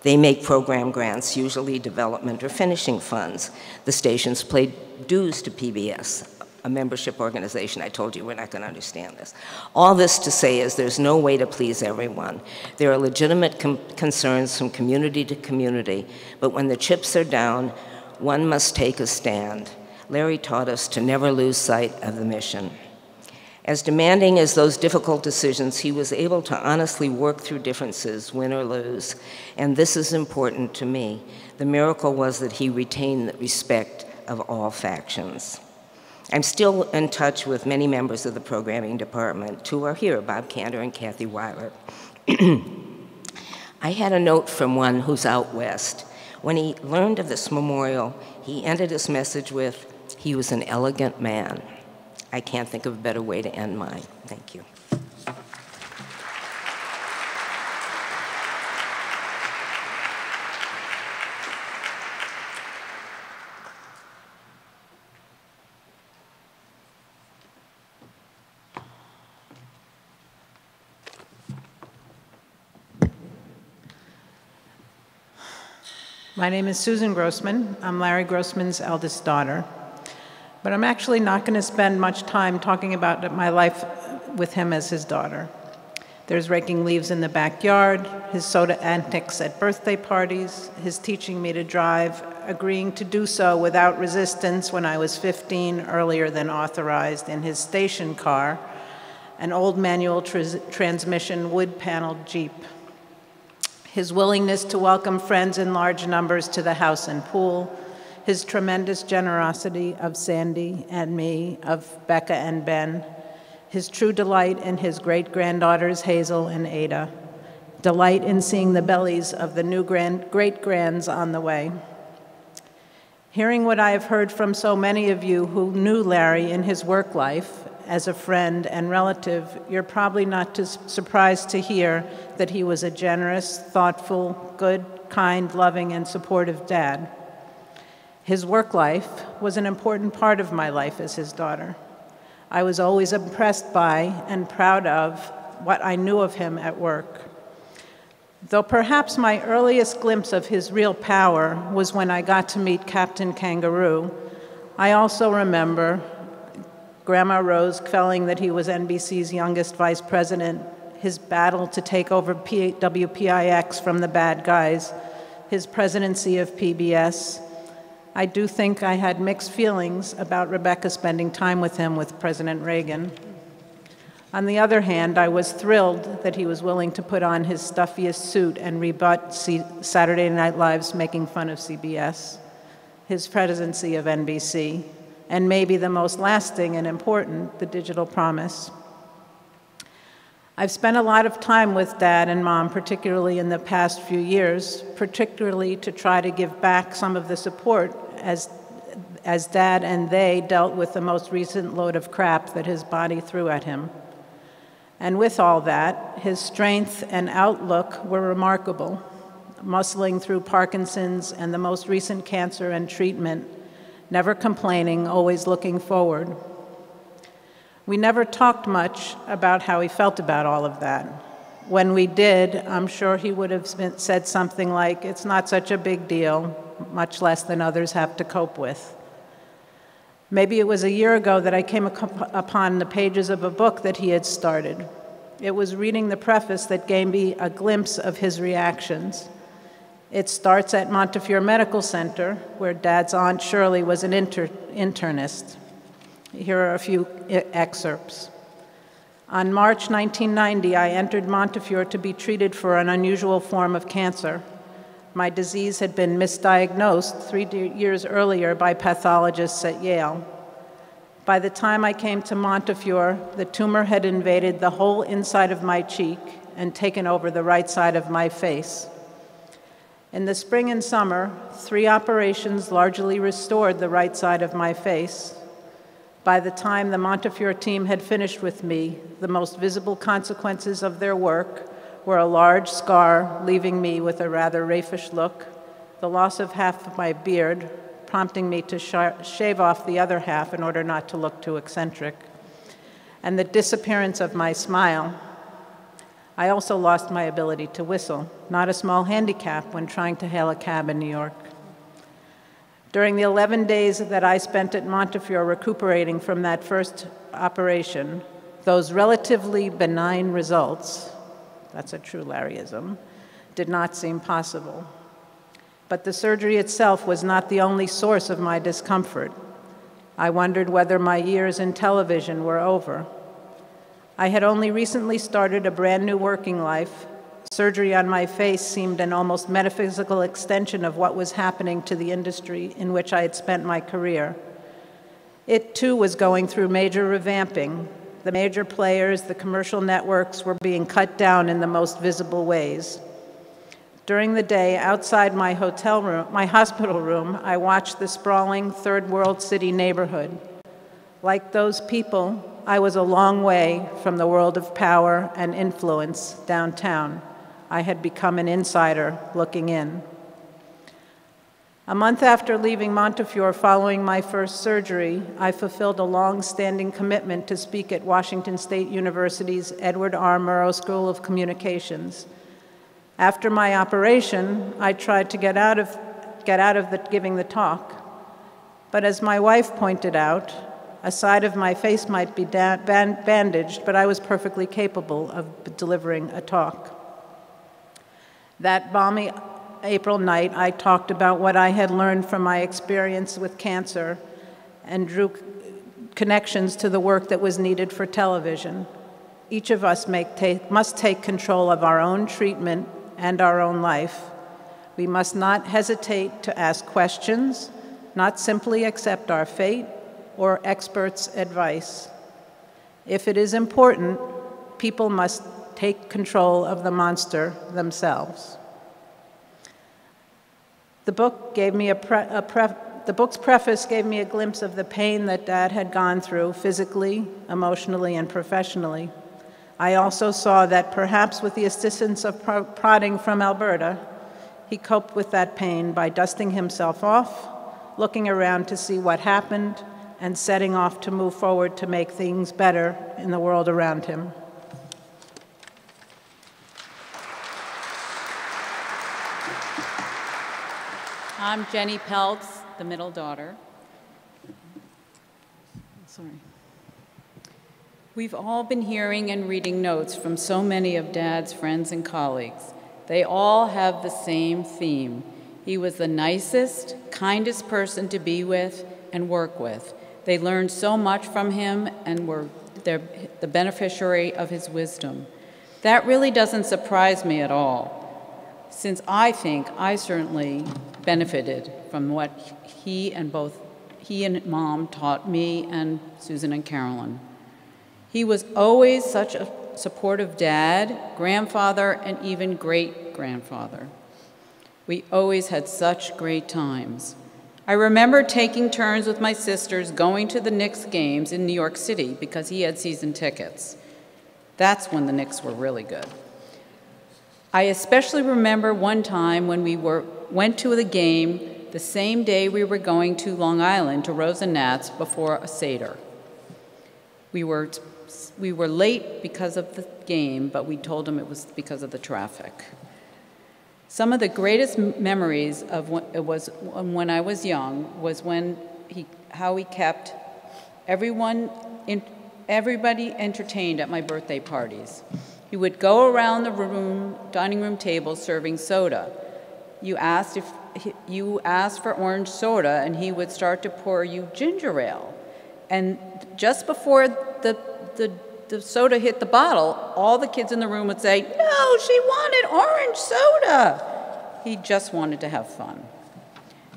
They make program grants, usually development or finishing funds. The stations pay dues to PBS, a membership organization. I told you we're not going to understand this. All this to say is there's no way to please everyone. There are legitimate concerns from community to community, but when the chips are down, one must take a stand. Larry taught us to never lose sight of the mission. As demanding as those difficult decisions, he was able to honestly work through differences, win or lose, and this is important to me. The miracle was that he retained the respect of all factions. I'm still in touch with many members of the programming department. Two are here, Bob Cantor and Kathy Weiler. I had a note from one who's out west. When he learned of this memorial, he ended his message with, "He was an elegant man." I can't think of a better way to end mine. Thank you. My name is Susan Grossman. I'm Larry Grossman's eldest daughter. But I'm actually not going to spend much time talking about my life with him as his daughter. There's raking leaves in the backyard, his soda antics at birthday parties, his teaching me to drive, agreeing to do so without resistance when I was 15, earlier than authorized, in his station car, an old manual transmission wood-paneled Jeep. His willingness to welcome friends in large numbers to the house and pool, his tremendous generosity of Sandy and me, of Becca and Ben, his true delight in his great-granddaughters Hazel and Ada, delight in seeing the bellies of the new great-grands on the way. Hearing what I have heard from so many of you who knew Larry in his work life, as a friend and relative, you're probably not too surprised to hear that he was a generous, thoughtful, good, kind, loving, and supportive dad. His work life was an important part of my life as his daughter. I was always impressed by and proud of what I knew of him at work. Though perhaps my earliest glimpse of his real power was when I got to meet Captain Kangaroo, I also remember Grandma Rose quelling that he was NBC's youngest vice president, his battle to take over WPIX from the bad guys, his presidency of PBS. I do think I had mixed feelings about Rebecca spending time with him with President Reagan. On the other hand, I was thrilled that he was willing to put on his stuffiest suit and rebut Saturday Night Live's making fun of CBS, his presidency of NBC, and maybe the most lasting and important, the digital promise. I've spent a lot of time with Dad and Mom, particularly in the past few years, particularly to try to give back some of the support as Dad and they dealt with the most recent load of crap that his body threw at him. And with all that, his strength and outlook were remarkable, muscling through Parkinson's and the most recent cancer and treatment, never complaining, always looking forward. We never talked much about how he felt about all of that. When we did, I'm sure he would have said something like, "It's not such a big deal, much less than others have to cope with." Maybe it was a year ago that I came upon the pages of a book that he had started. It was reading the preface that gave me a glimpse of his reactions. It starts at Montefiore Medical Center, where Dad's Aunt Shirley was an internist. Here are a few excerpts. On March 1990, I entered Montefiore to be treated for an unusual form of cancer. My disease had been misdiagnosed 3 years earlier by pathologists at Yale. By the time I came to Montefiore, the tumor had invaded the whole inside of my cheek and taken over the right side of my face. In the spring and summer, 3 operations largely restored the right side of my face. By the time the Montefiore team had finished with me, the most visible consequences of their work were a large scar leaving me with a rather raffish look, the loss of half of my beard, prompting me to shave off the other half in order not to look too eccentric, and the disappearance of my smile. I also lost my ability to whistle, not a small handicap when trying to hail a cab in New York. During the 11 days that I spent at Montefiore recuperating from that first operation, those relatively benign results, that's a true Larryism, did not seem possible. But the surgery itself was not the only source of my discomfort. I wondered whether my years in television were over. I had only recently started a brand new working life. Surgery on my face seemed an almost metaphysical extension of what was happening to the industry in which I had spent my career. It too was going through major revamping. The major players, the commercial networks, were being cut down in the most visible ways. During the day, outside my hospital room, I watched the sprawling third world city neighborhood. Like those people, I was a long way from the world of power and influence downtown. I had become an insider looking in. A month after leaving Montefiore following my first surgery, I fulfilled a long-standing commitment to speak at Washington State University's Edward R. Murrow School of Communications. After my operation, I tried to get out of giving the talk. But as my wife pointed out, a side of my face might be bandaged, but I was perfectly capable of delivering a talk. That balmy April night, I talked about what I had learned from my experience with cancer and drew connections to the work that was needed for television. Each of us must take control of our own treatment and our own life. We must not hesitate to ask questions, not simply accept our fate or experts' advice. If it is important, people must take control of the monster themselves. The book's preface gave me a glimpse of the pain that Dad had gone through physically, emotionally, and professionally. I also saw that perhaps with the assistance of prodding from Alberta, he coped with that pain by dusting himself off, looking around to see what happened, and setting off to move forward to make things better in the world around him. I'm Jenny Peltz, the middle daughter. Sorry. We've all been hearing and reading notes from so many of Dad's friends and colleagues. They all have the same theme. He was the nicest, kindest person to be with and work with. They learned so much from him and were the beneficiary of his wisdom. That really doesn't surprise me at all, since I think I certainly benefited from what he and Mom taught me and Susan and Carolyn. He was always such a supportive dad, grandfather, and even great-grandfather. We always had such great times. I remember taking turns with my sisters going to the Knicks games in New York City because he had season tickets. That's when the Knicks were really good. I especially remember one time when we went to the game, the same day we were going to Long Island to Rosenat's before a Seder. We were late because of the game, but we told him it was because of the traffic. Some of the greatest memories of when I was young was how he kept everybody entertained at my birthday parties. He would go around the dining room table serving soda. You asked for orange soda, and he would start to pour you ginger ale. And just before the soda hit the bottle, all the kids in the room would say, "No, she wanted orange soda." He just wanted to have fun.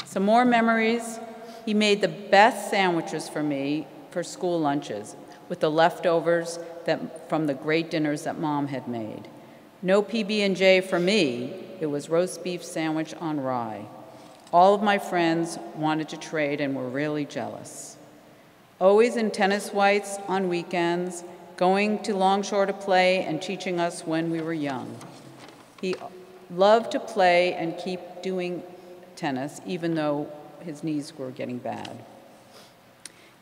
Some more memories. He made the best sandwiches for me for school lunches with the leftovers from the great dinners that Mom had made. No PB&J for me. It was roast beef sandwich on rye. All of my friends wanted to trade and were really jealous. Always in tennis whites on weekends, going to Longshore to play and teaching us when we were young. He loved to play and keep doing tennis, even though his knees were getting bad.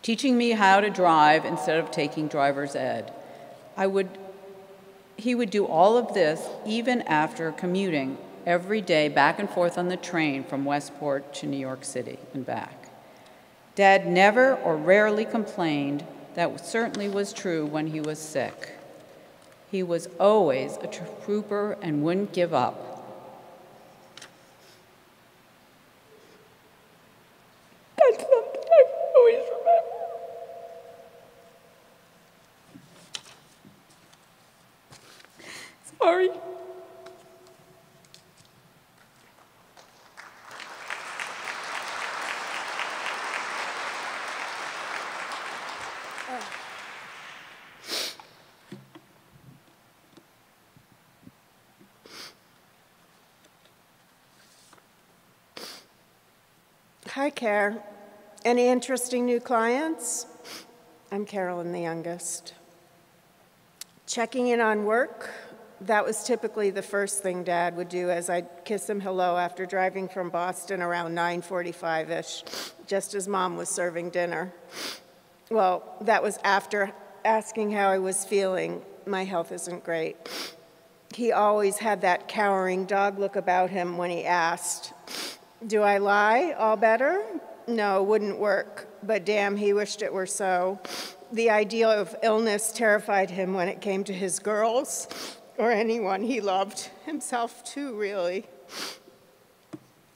Teaching me how to drive instead of taking driver's ed. He would do all of this even after commuting every day back and forth on the train from Westport to New York City and back. Dad never or rarely complained. That certainly was true when he was sick. He was always a trooper and wouldn't give up. That's something I always remember. Sorry. Hi, Care. Any interesting new clients? I'm Carolyn, the youngest. Checking in on work. That was typically the first thing Dad would do as I'd kiss him hello after driving from Boston around 9:45-ish, just as Mom was serving dinner. Well, that was after asking how I was feeling. My health isn't great. He always had that cowering dog look about him when he asked, "Do I lie? All better?" No, wouldn't work, but damn, he wished it were so. The idea of illness terrified him when it came to his girls or anyone he loved, himself too, really.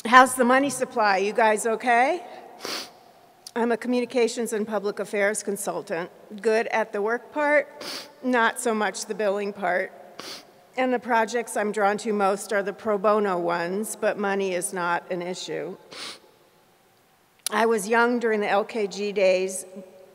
How's the money supply? You guys okay? I'm a communications and public affairs consultant. Good at the work part, not so much the billing part. And the projects I'm drawn to most are the pro bono ones, but money is not an issue. I was young during the LKG days,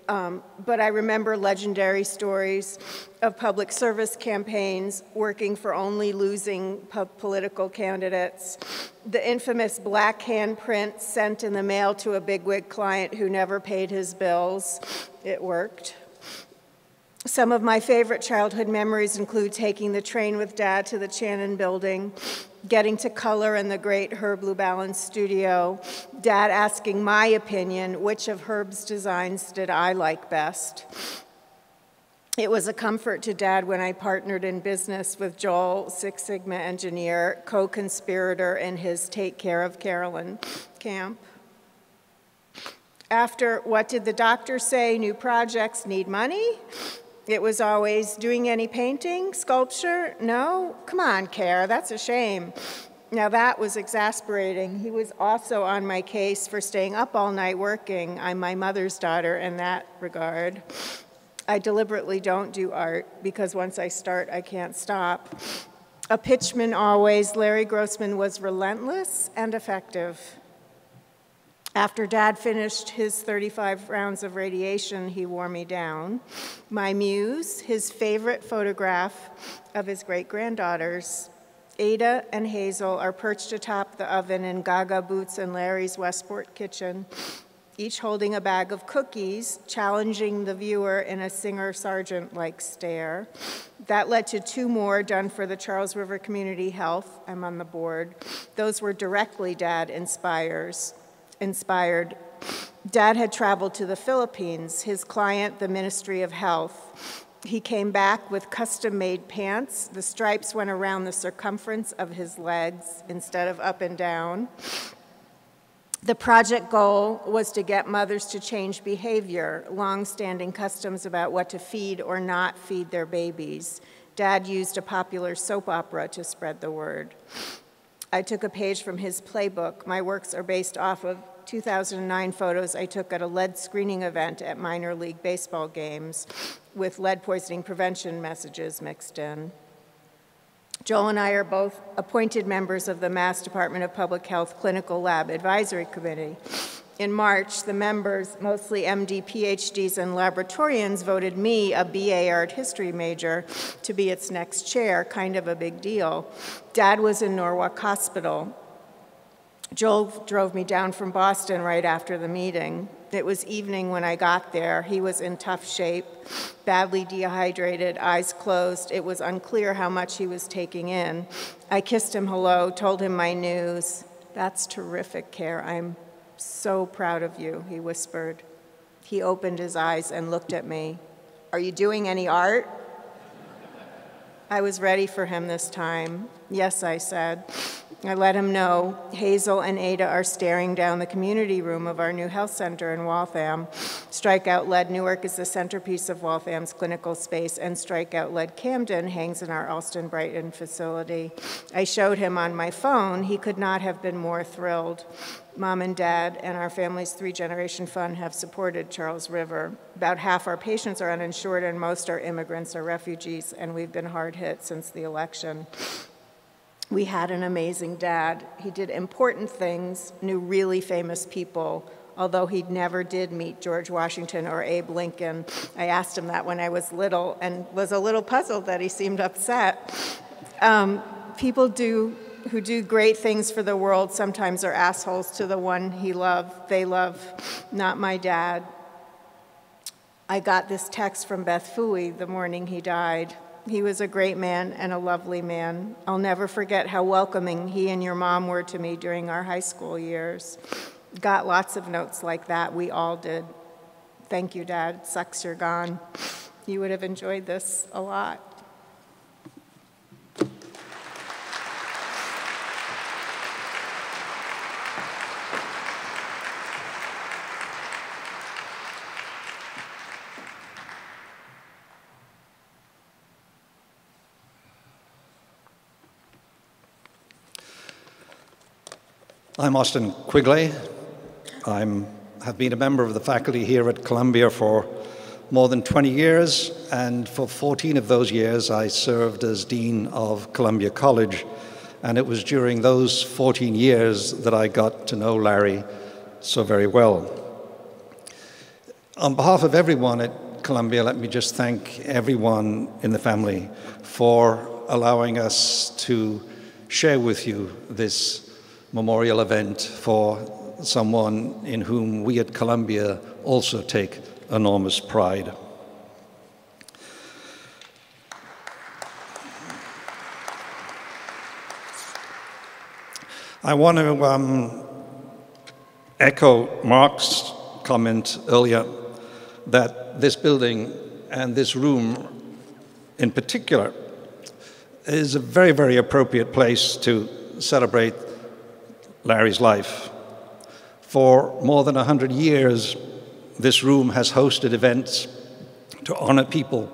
but I remember legendary stories of public service campaigns working for only losing political candidates. The infamous black handprint sent in the mail to a bigwig client who never paid his bills. It worked. Some of my favorite childhood memories include taking the train with Dad to the Channon building, getting to color in the great Herb Lubalin's studio, Dad asking my opinion, which of Herb's designs did I like best. It was a comfort to Dad when I partnered in business with Joel, Six Sigma engineer, co-conspirator in his Take Care of Carolyn camp. After what did the doctor say, new projects need money? It was always, doing any painting, sculpture? No? Come on, Care, that's a shame. Now that was exasperating. He was also on my case for staying up all night working. I'm my mother's daughter in that regard. I deliberately don't do art because once I start, I can't stop. A pitchman always, Larry Grossman was relentless and effective. After Dad finished his 35 rounds of radiation, he wore me down. My muse, his favorite photograph of his great-granddaughters, Ada and Hazel, are perched atop the oven in Gaga Boots and Larry's Westport kitchen, each holding a bag of cookies, challenging the viewer in a Singer-Sargent-like stare. That led to 2 more done for the Charles River Community Health. I'm on the board. Those were directly Dad inspires. inspired. Dad had traveled to the Philippines, his client, the Ministry of Health. He came back with custom-made pants. The stripes went around the circumference of his legs instead of up and down. The project goal was to get mothers to change behavior, long-standing customs about what to feed or not feed their babies. Dad used a popular soap opera to spread the word. I took a page from his playbook. My works are based off of 2009 photos I took at a lead screening event at minor league baseball games with lead poisoning prevention messages mixed in. Joel and I are both appointed members of the Mass Department of Public Health Clinical Lab Advisory Committee. In March, the members, mostly MD, PhDs, and laboratorians, voted me, a BA art history major, to be its next chair, kind of a big deal. Dad was in Norwalk Hospital. Joel drove me down from Boston right after the meeting. It was evening when I got there. He was in tough shape, badly dehydrated, eyes closed. It was unclear how much he was taking in. I kissed him hello, told him my news. "That's terrific, Care. I'm so proud of you," he whispered. He opened his eyes and looked at me. "Are you doing any art?" I was ready for him this time. "Yes," I said. I let him know Hazel and Ada are staring down the community room of our new health center in Waltham. Strikeout Lead Newark is the centerpiece of Waltham's clinical space, and Strikeout Lead Camden hangs in our Alston Brighton facility. I showed him on my phone. He could not have been more thrilled. Mom and Dad and our family's three-generation fund have supported Charles River. About half our patients are uninsured, and most are immigrants or refugees, and we've been hard hit since the election. We had an amazing dad. He did important things, knew really famous people, although he never did meet George Washington or Abe Lincoln. I asked him that when I was little and was a little puzzled that he seemed upset. People who do great things for the world sometimes are assholes to the one they love, not my dad. I got this text from Beth Fooey the morning he died. He was a great man and a lovely man. I'll never forget how welcoming he and your mom were to me during our high school years. Got lots of notes like that. We all did. Thank you, Dad. Sucks you're gone. You would have enjoyed this a lot. I'm Austin Quigley. I have been a member of the faculty here at Columbia for more than 20 years, and for 14 of those years I served as Dean of Columbia College, and it was during those 14 years that I got to know Larry so very well. On behalf of everyone at Columbia, let me just thank everyone in the family for allowing us to share with you this memorial event for someone in whom we at Columbia also take enormous pride. I want to echo Mark's comment earlier that this building and this room in particular is a very, very appropriate place to celebrate Larry's life. For more than 100 years, this room has hosted events to honor people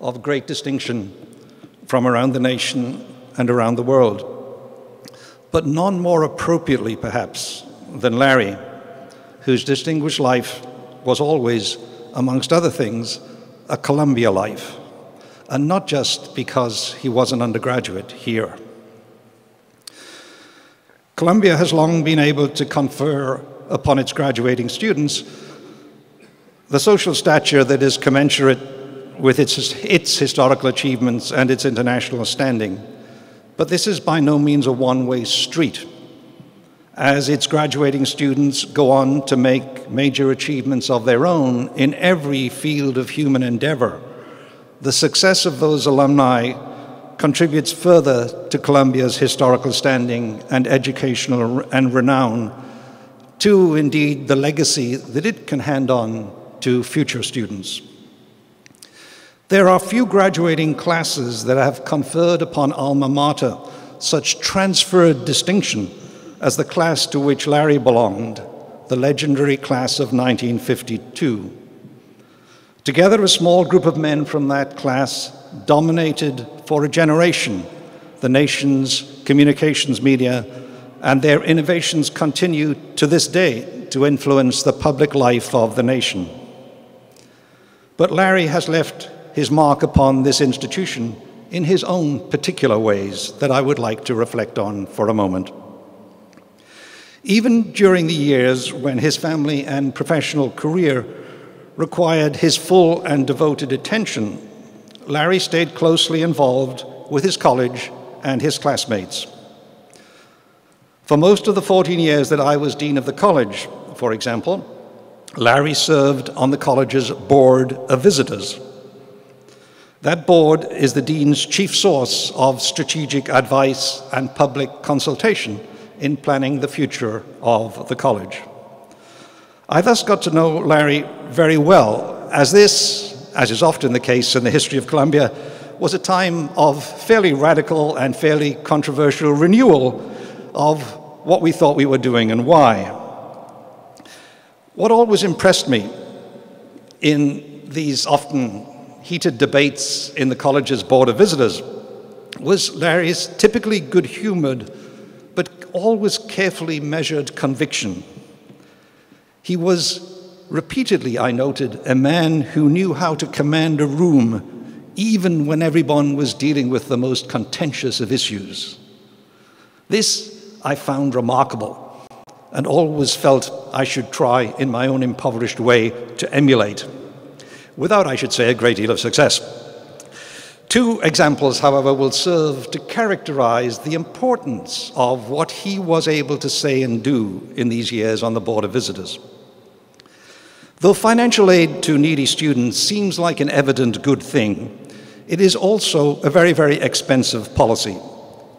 of great distinction from around the nation and around the world. But none more appropriately, perhaps, than Larry, whose distinguished life was always, amongst other things, a Columbia life, and not just because he was an undergraduate here. Columbia has long been able to confer upon its graduating students the social stature that is commensurate with its historical achievements and its international standing. But this is by no means a one-way street. As its graduating students go on to make major achievements of their own in every field of human endeavor, the success of those alumni contributes further to Columbia's historical standing and educational and renown to indeed the legacy that it can hand on to future students. There are few graduating classes that have conferred upon alma mater such transferred distinction as the class to which Larry belonged, the legendary class of 1952. Together, a small group of men from that class dominated for a generation the nation's communications media, and their innovations continue to this day to influence the public life of the nation. But Larry has left his mark upon this institution in his own particular ways that I would like to reflect on for a moment. Even during the years when his family and professional career required his full and devoted attention, Larry stayed closely involved with his college and his classmates. For most of the 14 years that I was dean of the college, for example, Larry served on the college's board of visitors. That board is the dean's chief source of strategic advice and public consultation in planning the future of the college. I thus got to know Larry very well, as this, as is often the case in the history of Columbia, was a time of fairly radical and fairly controversial renewal of what we thought we were doing and why. What always impressed me in these often heated debates in the college's board of visitors was Larry's typically good-humored but always carefully measured conviction. He was repeatedly, I noted, a man who knew how to command a room even when everyone was dealing with the most contentious of issues. This I found remarkable and always felt I should try in my own impoverished way to emulate, without, I should say, a great deal of success. Two examples, however, will serve to characterize the importance of what he was able to say and do in these years on the Board of Visitors. Though financial aid to needy students seems like an evident good thing, it is also a very, very expensive policy.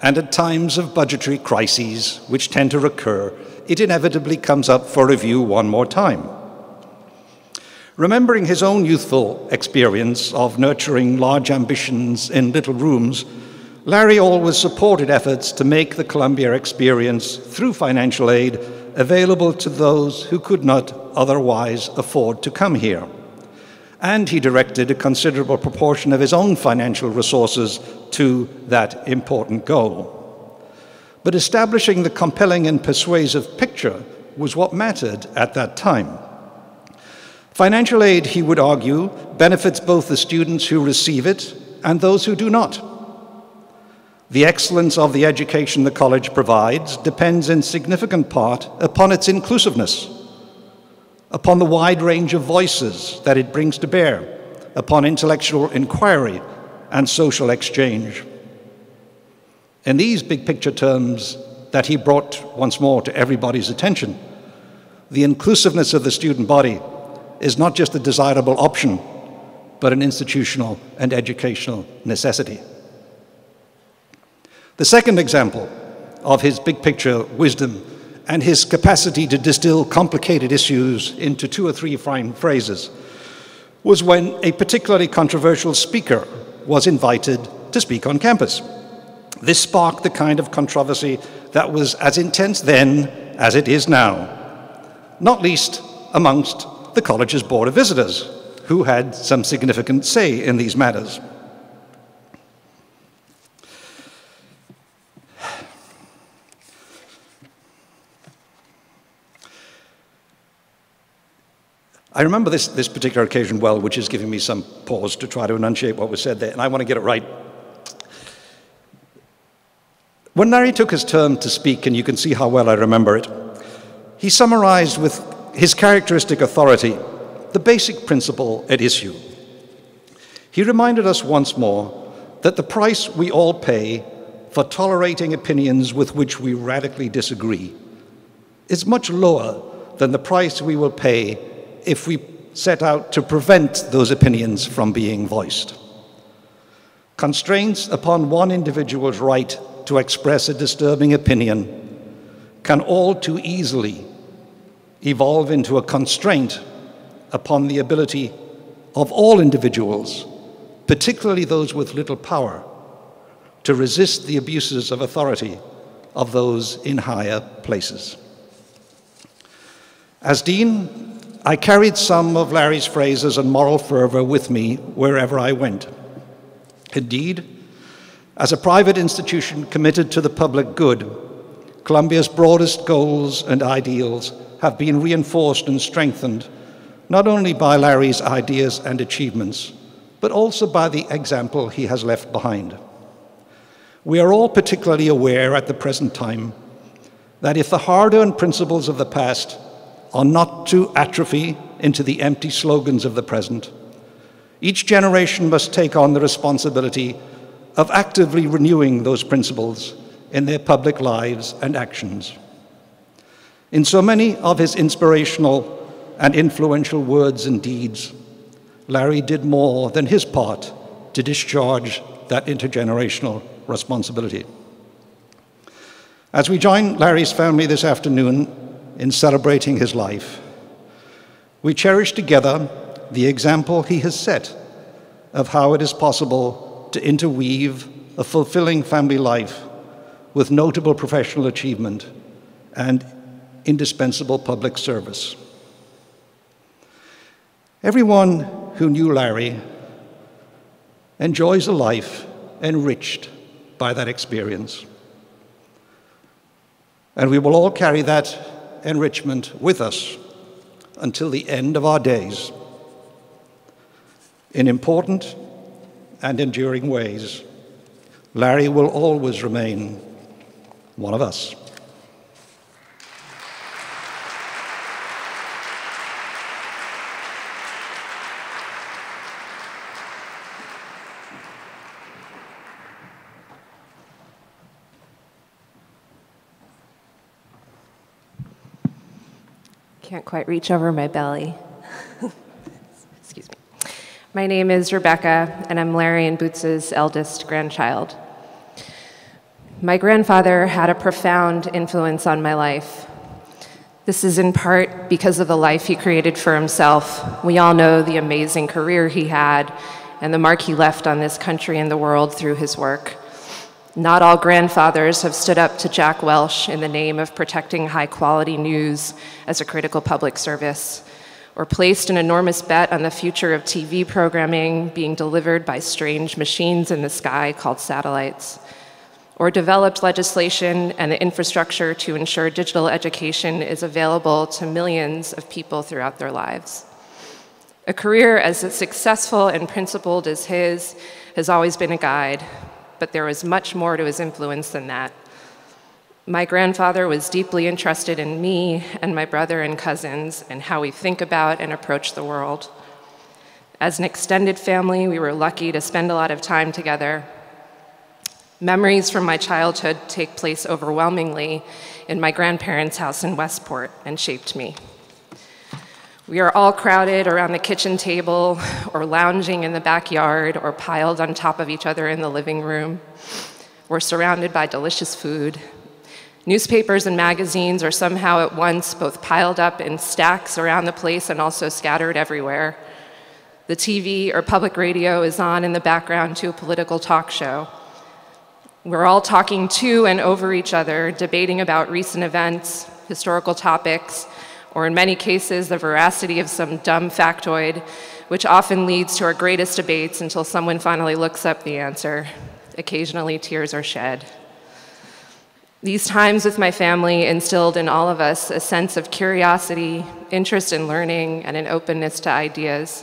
And at times of budgetary crises, which tend to recur, it inevitably comes up for review one more time. Remembering his own youthful experience of nurturing large ambitions in little rooms, Larry always supported efforts to make the Columbia experience through financial aid available to those who could not otherwise afford to come here. And he directed a considerable proportion of his own financial resources to that important goal. But establishing the compelling and persuasive picture was what mattered at that time. Financial aid, he would argue, benefits both the students who receive it and those who do not. The excellence of the education the college provides depends in significant part upon its inclusiveness, upon the wide range of voices that it brings to bear, upon intellectual inquiry and social exchange. In these big picture terms that he brought once more to everybody's attention, the inclusiveness of the student body is not just a desirable option, but an institutional and educational necessity. The second example of his big picture wisdom and his capacity to distill complicated issues into 2 or 3 fine phrases was when a particularly controversial speaker was invited to speak on campus. This sparked the kind of controversy that was as intense then as it is now, not least amongst the college's Board of Visitors, who had some significant say in these matters. I remember this particular occasion well, which is giving me some pause to try to enunciate what was said there, and I want to get it right. When Larry took his turn to speak, and you can see how well I remember it, he summarized with his characteristic authority the basic principle at issue. He reminded us once more that the price we all pay for tolerating opinions with which we radically disagree is much lower than the price we will pay if we set out to prevent those opinions from being voiced. Constraints upon one individual's right to express a disturbing opinion can all too easily evolve into a constraint upon the ability of all individuals, particularly those with little power, to resist the abuses of authority of those in higher places. As Dean, I carried some of Larry's phrases and moral fervor with me wherever I went. Indeed, as a private institution committed to the public good, Columbia's broadest goals and ideals have been reinforced and strengthened not only by Larry's ideas and achievements, but also by the example he has left behind. We are all particularly aware at the present time that if the hard-earned principles of the past are not to atrophy into the empty slogans of the present, each generation must take on the responsibility of actively renewing those principles in their public lives and actions. In so many of his inspirational and influential words and deeds, Larry did more than his part to discharge that intergenerational responsibility. As we join Larry's family this afternoon in celebrating his life, we cherish together the example he has set of how it is possible to interweave a fulfilling family life with notable professional achievement and indispensable public service. Everyone who knew Larry enjoys a life enriched by that experience. And we will all carry that enrichment with us until the end of our days. In important and enduring ways, Larry will always remain one of us. Can't quite reach over my belly. Excuse me. My name is Rebecca, and I'm Larry and Boots's eldest grandchild. My grandfather had a profound influence on my life. This is in part because of the life he created for himself. We all know the amazing career he had and the mark he left on this country and the world through his work. Not all grandfathers have stood up to Jack Welch in the name of protecting high-quality news as a critical public service, or placed an enormous bet on the future of TV programming being delivered by strange machines in the sky called satellites, or developed legislation and the infrastructure to ensure digital education is available to millions of people throughout their lives. A career as successful and principled as his has always been a guide, but there was much more to his influence than that. My grandfather was deeply interested in me and my brother and cousins and how we think about and approach the world. As an extended family, we were lucky to spend a lot of time together. Memories from my childhood take place overwhelmingly in my grandparents' house in Westport and shaped me. We are all crowded around the kitchen table or lounging in the backyard or piled on top of each other in the living room. We're surrounded by delicious food. Newspapers and magazines are somehow at once both piled up in stacks around the place and also scattered everywhere. The TV or public radio is on in the background to a political talk show. We're all talking to and over each other, debating about recent events, historical topics, or in many cases, the veracity of some dumb factoid, which often leads to our greatest debates until someone finally looks up the answer. Occasionally, tears are shed. These times with my family instilled in all of us a sense of curiosity, interest in learning, and an openness to ideas.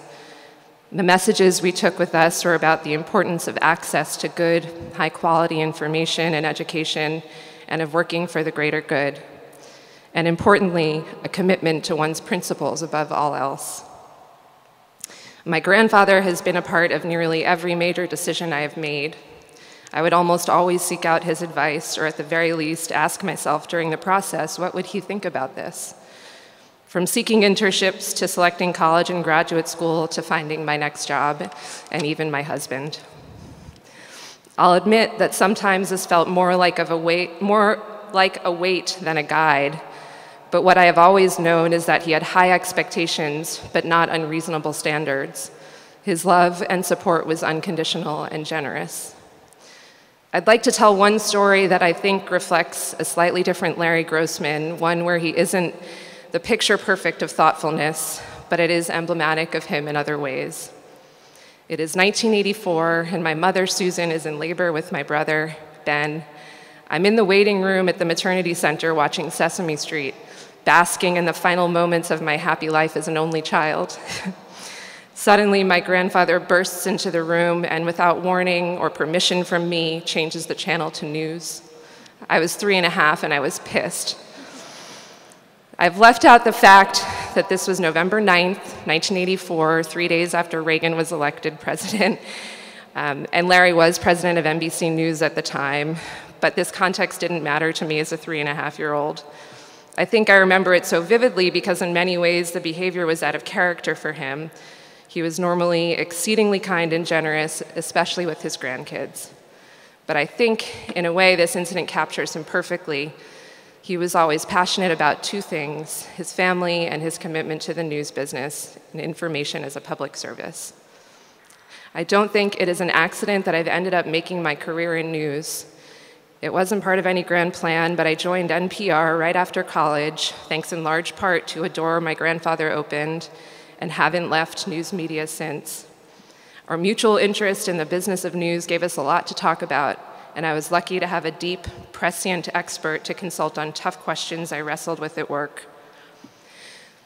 The messages we took with us were about the importance of access to good, high-quality information and education, and of working for the greater good. And importantly, a commitment to one's principles above all else. My grandfather has been a part of nearly every major decision I have made. I would almost always seek out his advice, or at the very least, ask myself during the process, what would he think about this? From seeking internships to selecting college and graduate school to finding my next job, and even my husband. I'll admit that sometimes this felt more like a weight than a guide, but what I have always known is that he had high expectations, but not unreasonable standards. His love and support was unconditional and generous. I'd like to tell one story that I think reflects a slightly different Larry Grossman, one where he isn't the picture perfect of thoughtfulness, but it is emblematic of him in other ways. It is 1984, and my mother, Susan, is in labor with my brother, Ben. I'm in the waiting room at the maternity center watching Sesame Street, basking in the final moments of my happy life as an only child. Suddenly, my grandfather bursts into the room and, without warning or permission from me, changes the channel to news. I was 3.5 and I was pissed. I've left out the fact that this was November 9th, 1984, 3 days after Reagan was elected president, and Larry was president of NBC News at the time, but this context didn't matter to me as a 3.5-year-old. I think I remember it so vividly because in many ways the behavior was out of character for him. He was normally exceedingly kind and generous, especially with his grandkids. But I think, in a way, this incident captures him perfectly. He was always passionate about two things: his family and his commitment to the news business and information as a public service. I don't think it is an accident that I've ended up making my career in news. It wasn't part of any grand plan, but I joined NPR right after college, thanks in large part to a door my grandfather opened, and haven't left news media since. Our mutual interest in the business of news gave us a lot to talk about, and I was lucky to have a deep, prescient expert to consult on tough questions I wrestled with at work.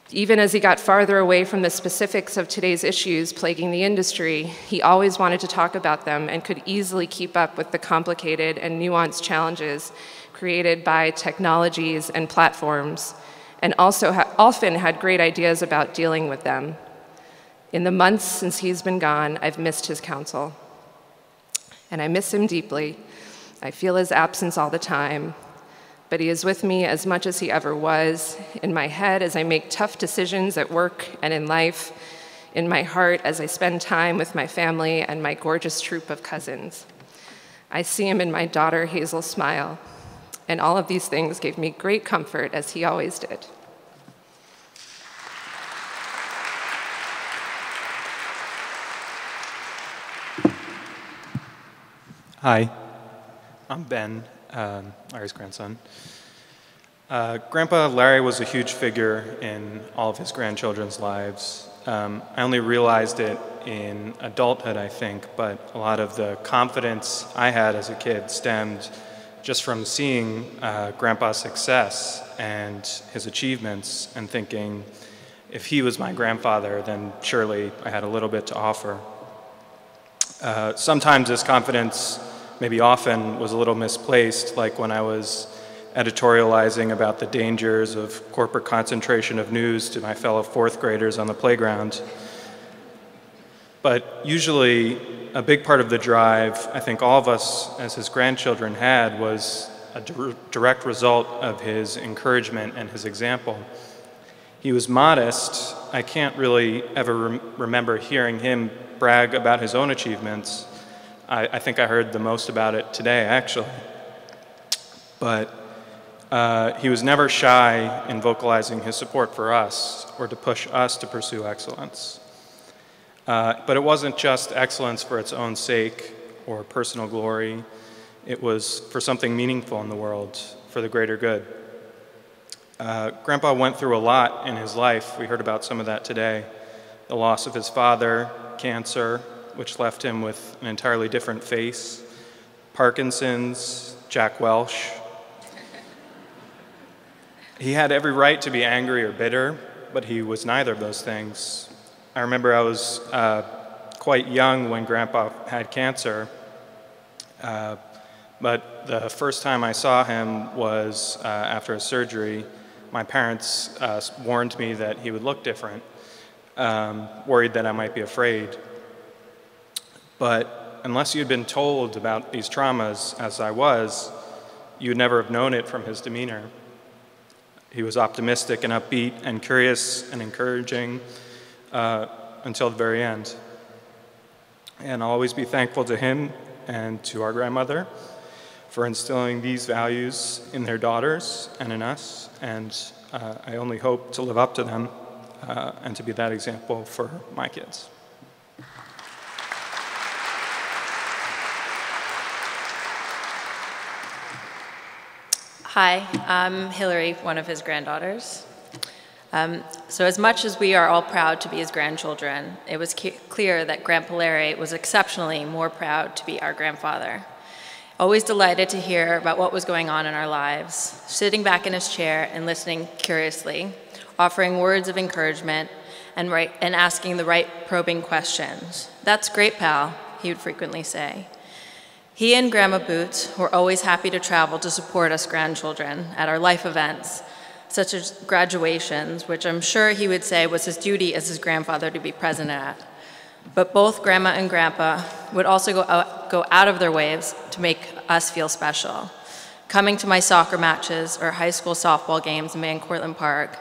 Even as he got farther away from the specifics of today's issues plaguing the industry, he always wanted to talk about them and could easily keep up with the complicated and nuanced challenges created by technologies and platforms, and also often had great ideas about dealing with them. In the months since he's been gone, I've missed his counsel. And I miss him deeply. I feel his absence all the time, but he is with me as much as he ever was, in my head as I make tough decisions at work and in life, in my heart as I spend time with my family and my gorgeous troop of cousins. I see him in my daughter Hazel's smile, and all of these things gave me great comfort, as he always did. Hi, I'm Ben, Larry's grandson. Grandpa Larry was a huge figure in all of his grandchildren's lives. I only realized it in adulthood, I think, but a lot of the confidence I had as a kid stemmed just from seeing Grandpa's success and his achievements and thinking, if he was my grandfather, then surely I had a little bit to offer. Sometimes this confidence, maybe often, was a little misplaced, like when I was editorializing about the dangers of corporate concentration of news to my fellow fourth graders on the playground. But usually, a big part of the drive I think all of us as his grandchildren had was a direct result of his encouragement and his example. He was modest. I can't really ever remember hearing him brag about his own achievements. I think I heard the most about it today, actually. But he was never shy in vocalizing his support for us or to push us to pursue excellence. But it wasn't just excellence for its own sake or personal glory. It was for something meaningful in the world, for the greater good. Grandpa went through a lot in his life. We heard about some of that today. The loss of his father, cancer, which left him with an entirely different face, Parkinson's, Jack Welch. He had every right to be angry or bitter, but he was neither of those things. I remember I was quite young when Grandpa had cancer, but the first time I saw him was after a surgery. My parents warned me that he would look different, worried that I might be afraid. But unless you'd been told about these traumas, as I was, you would never have known it from his demeanor. He was optimistic and upbeat and curious and encouraging until the very end. And I'll always be thankful to him and to our grandmother for instilling these values in their daughters and in us. And I only hope to live up to them and to be that example for my kids. Hi, I'm Hillary, one of his granddaughters. So as much as we are all proud to be his grandchildren, it was clear that Grandpa Larry was exceptionally more proud to be our grandfather. Always delighted to hear about what was going on in our lives, sitting back in his chair and listening curiously, offering words of encouragement and asking the right probing questions. "That's great, pal," he would frequently say. He and Grandma Boots were always happy to travel to support us grandchildren at our life events, such as graduations, which I'm sure he would say was his duty as his grandfather to be present at. But both Grandma and Grandpa would also go out of their ways to make us feel special, coming to my soccer matches or high school softball games in Van Cortlandt Park,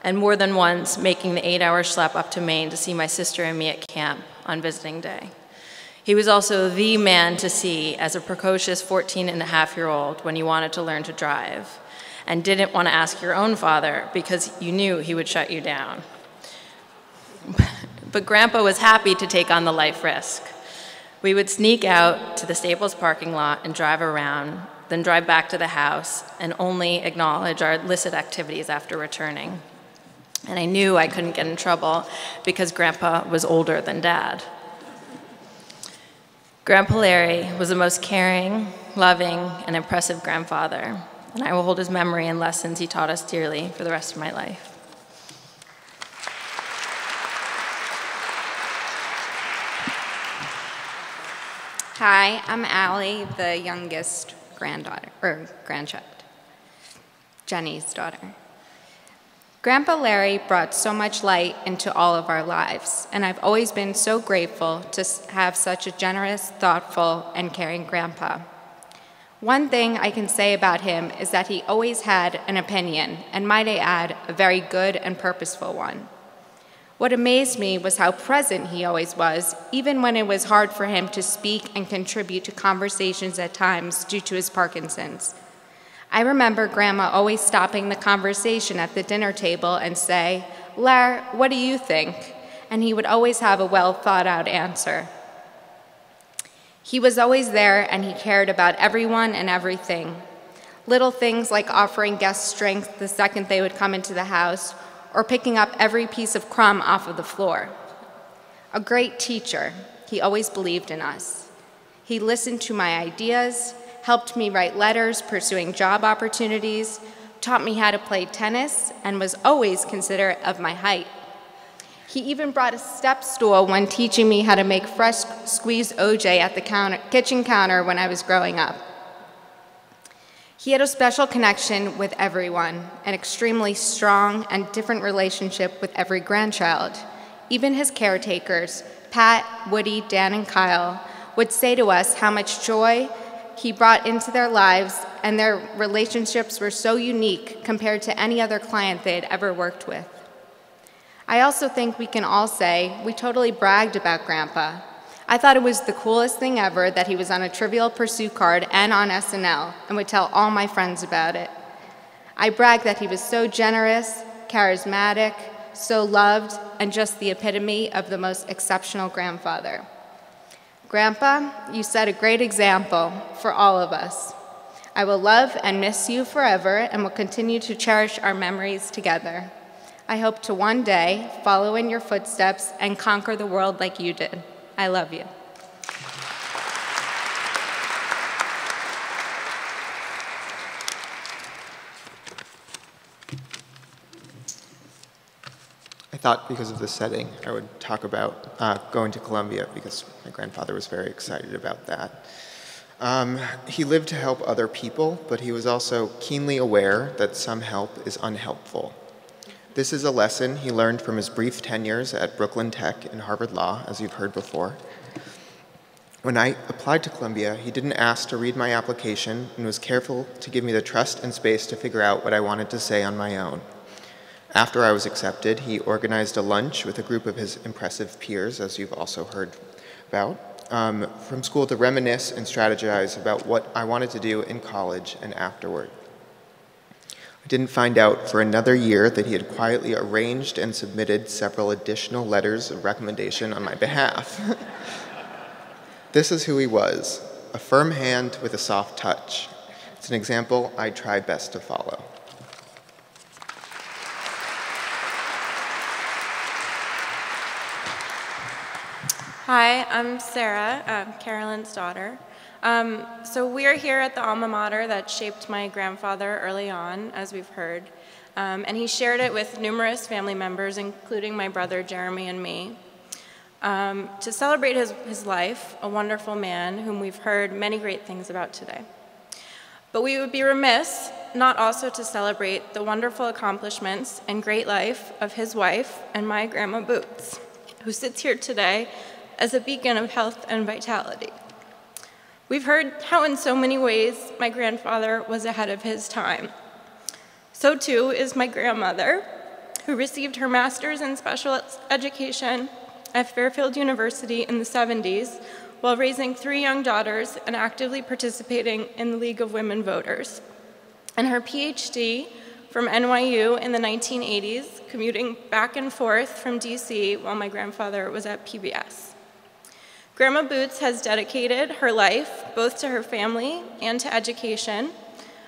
and more than once making the 8-hour schlep up to Maine to see my sister and me at camp on visiting day. He was also the man to see as a precocious 14-and-a-half-year-old when you wanted to learn to drive and didn't want to ask your own father because you knew he would shut you down. But Grandpa was happy to take on the life risk. We would sneak out to the Staples parking lot and drive around, then drive back to the house and only acknowledge our illicit activities after returning. And I knew I couldn't get in trouble because Grandpa was older than Dad. Grandpa Larry was the most caring, loving, and impressive grandfather, and I will hold his memory and lessons he taught us dearly for the rest of my life. Hi, I'm Allie, the youngest grandchild, Jenny's daughter. Grandpa Larry brought so much light into all of our lives, and I've always been so grateful to have such a generous, thoughtful, and caring grandpa. One thing I can say about him is that he always had an opinion, and might I add, a very good and purposeful one. What amazed me was how present he always was, even when it was hard for him to speak and contribute to conversations at times due to his Parkinson's. I remember Grandma always stopping the conversation at the dinner table and say, "Lar, what do you think?" And he would always have a well-thought-out answer. He was always there and he cared about everyone and everything. Little things like offering guests drinks the second they would come into the house or picking up every piece of crumb off of the floor. A great teacher, he always believed in us. He listened to my ideas, helped me write letters pursuing job opportunities, taught me how to play tennis, and was always considerate of my height. He even brought a step stool when teaching me how to make fresh squeezed OJ at the kitchen counter when I was growing up. He had a special connection with everyone, an extremely strong and different relationship with every grandchild. Even his caretakers, Pat, Woody, Dan, and Kyle, would say to us how much joy he brought into their lives, and their relationships were so unique compared to any other client they had ever worked with. I also think we can all say we totally bragged about Grandpa. I thought it was the coolest thing ever that he was on a Trivial Pursuit card and on SNL, and would tell all my friends about it. I bragged that he was so generous, charismatic, so loved, and just the epitome of the most exceptional grandfather. Grandpa, you set a great example for all of us. I will love and miss you forever and will continue to cherish our memories together. I hope to one day follow in your footsteps and conquer the world like you did. I love you. I thought because of the setting, I would talk about going to Columbia because my grandfather was very excited about that. He lived to help other people, but he was also keenly aware that some help is unhelpful. This is a lesson he learned from his brief tenures at Brooklyn Tech and Harvard Law, as you've heard before. When I applied to Columbia, he didn't ask to read my application and was careful to give me the trust and space to figure out what I wanted to say on my own. After I was accepted, he organized a lunch with a group of his impressive peers, as you've also heard about, from school to reminisce and strategize about what I wanted to do in college and afterward. I didn't find out for another year that he had quietly arranged and submitted several additional letters of recommendation on my behalf. This is who he was, a firm hand with a soft touch. It's an example I try best to follow. Hi, I'm Sarah, Carolyn's daughter. So we are here at the alma mater that shaped my grandfather early on, as we've heard. And he shared it with numerous family members, including my brother Jeremy and me. To celebrate his life, a wonderful man whom we've heard many great things about today. But we would be remiss not also to celebrate the wonderful accomplishments and great life of his wife and my Grandma Boots, who sits here today as a beacon of health and vitality. We've heard how in so many ways my grandfather was ahead of his time. So too is my grandmother, who received her master's in special education at Fairfield University in the 70s while raising 3 young daughters and actively participating in the League of Women Voters, and her PhD from NYU in the 1980s, commuting back and forth from DC while my grandfather was at PBS. Grandma Boots has dedicated her life both to her family and to education.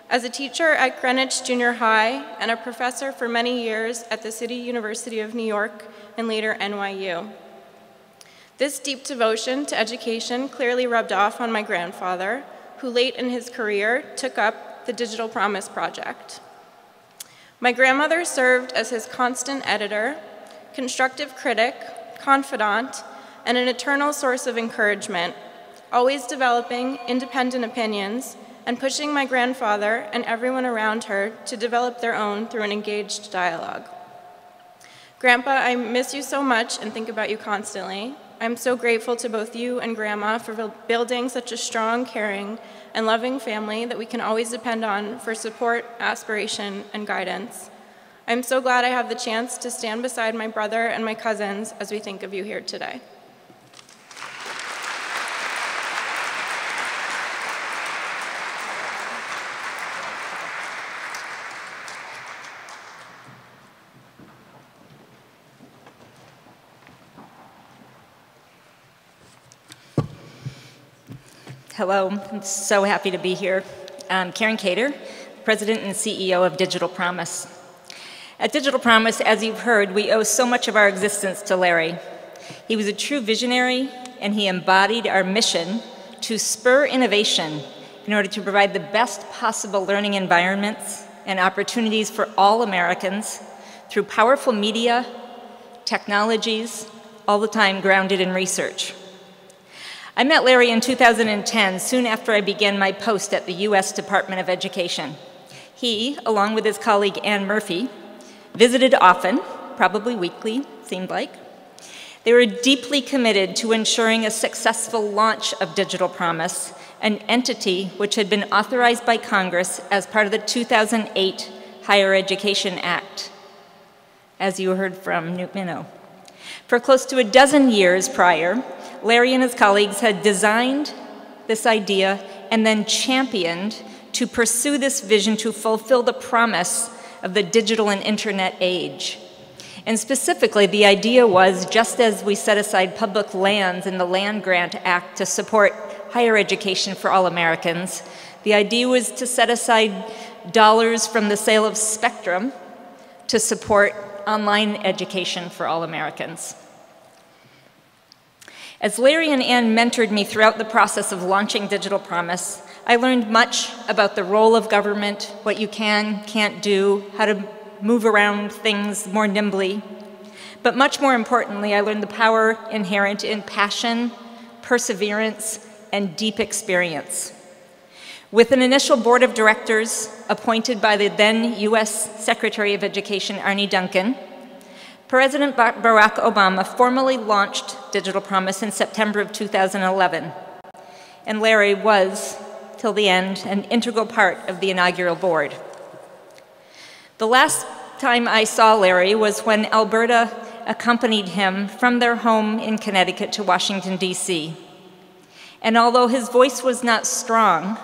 As a teacher at Greenwich Junior High and a professor for many years at the City University of New York and later NYU. This deep devotion to education clearly rubbed off on my grandfather, who late in his career took up the Digital Promise Project. My grandmother served as his constant editor, constructive critic, confidant, and an eternal source of encouragement, always developing independent opinions and pushing my grandfather and everyone around her to develop their own through an engaged dialogue. Grandpa, I miss you so much and think about you constantly. I'm so grateful to both you and Grandma for building such a strong, caring, and loving family that we can always depend on for support, aspiration, and guidance. I'm so glad I have the chance to stand beside my brother and my cousins as we think of you here today. Hello, I'm so happy to be here. I'm Karen Cater, President and CEO of Digital Promise. At Digital Promise, as you've heard, we owe so much of our existence to Larry. He was a true visionary, and he embodied our mission to spur innovation in order to provide the best possible learning environments and opportunities for all Americans through powerful media, technologies, all the time grounded in research. I met Larry in 2010, soon after I began my post at the U.S. Department of Education. He, along with his colleague Ann Murphy, visited often, probably weekly, seemed like. They were deeply committed to ensuring a successful launch of Digital Promise, an entity which had been authorized by Congress as part of the 2008 Higher Education Act, as you heard from Newt Minow. For close to a dozen years prior, Larry and his colleagues had designed this idea and then championed to pursue this vision to fulfill the promise of the digital and internet age. And specifically, the idea was, just as we set aside public lands in the Land Grant Act to support higher education for all Americans, the idea was to set aside dollars from the sale of spectrum to support online education for all Americans. As Larry and Ann mentored me throughout the process of launching Digital Promise, I learned much about the role of government, what you can, can't do, how to move around things more nimbly. But much more importantly, I learned the power inherent in passion, perseverance, and deep experience. With an initial board of directors appointed by the then U.S. Secretary of Education, Arne Duncan, President Barack Obama formally launched Digital Promise in September of 2011, and Larry was, till the end, an integral part of the inaugural board. The last time I saw Larry was when Alberta accompanied him from their home in Connecticut to Washington, D.C. And although his voice was not strong,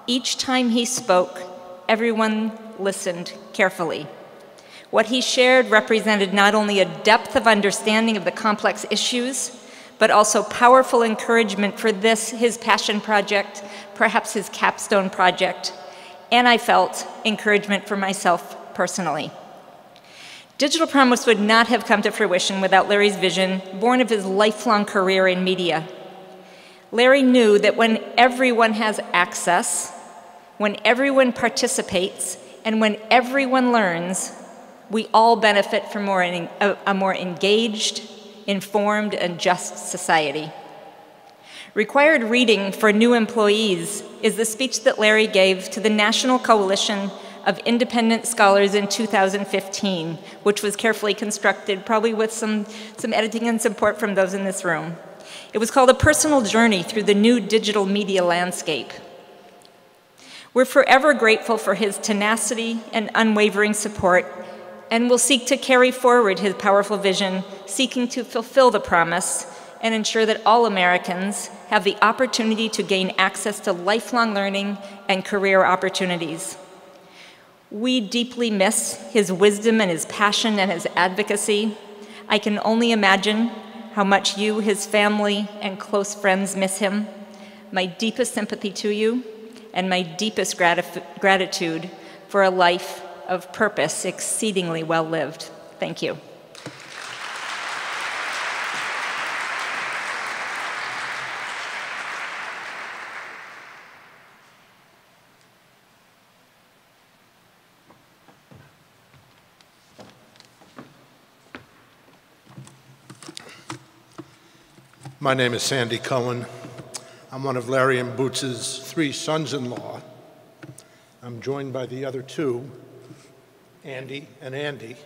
each time he spoke, everyone listened carefully. What he shared represented not only a depth of understanding of the complex issues, but also powerful encouragement for this, his passion project, perhaps his capstone project, and I felt encouragement for myself personally. Digital Promise would not have come to fruition without Larry's vision, born of his lifelong career in media. Larry knew that when everyone has access, when everyone participates, and when everyone learns, we all benefit from a more engaged, informed, and just society. Required reading for new employees is the speech that Larry gave to the National Coalition of Independent Scholars in 2015, which was carefully constructed, probably with some editing and support from those in this room. It was called A Personal Journey Through the New Digital Media Landscape. We're forever grateful for his tenacity and unwavering support, and will seek to carry forward his powerful vision, seeking to fulfill the promise and ensure that all Americans have the opportunity to gain access to lifelong learning and career opportunities. We deeply miss his wisdom and his passion and his advocacy. I can only imagine how much you, his family, and close friends miss him. My deepest sympathy to you, and my deepest gratitude for a life of purpose exceedingly well lived. Thank you. My name is Sandy Cohen. I'm one of Larry and Boots's 3 sons-in-law. I'm joined by the other 2, Andy and Andy.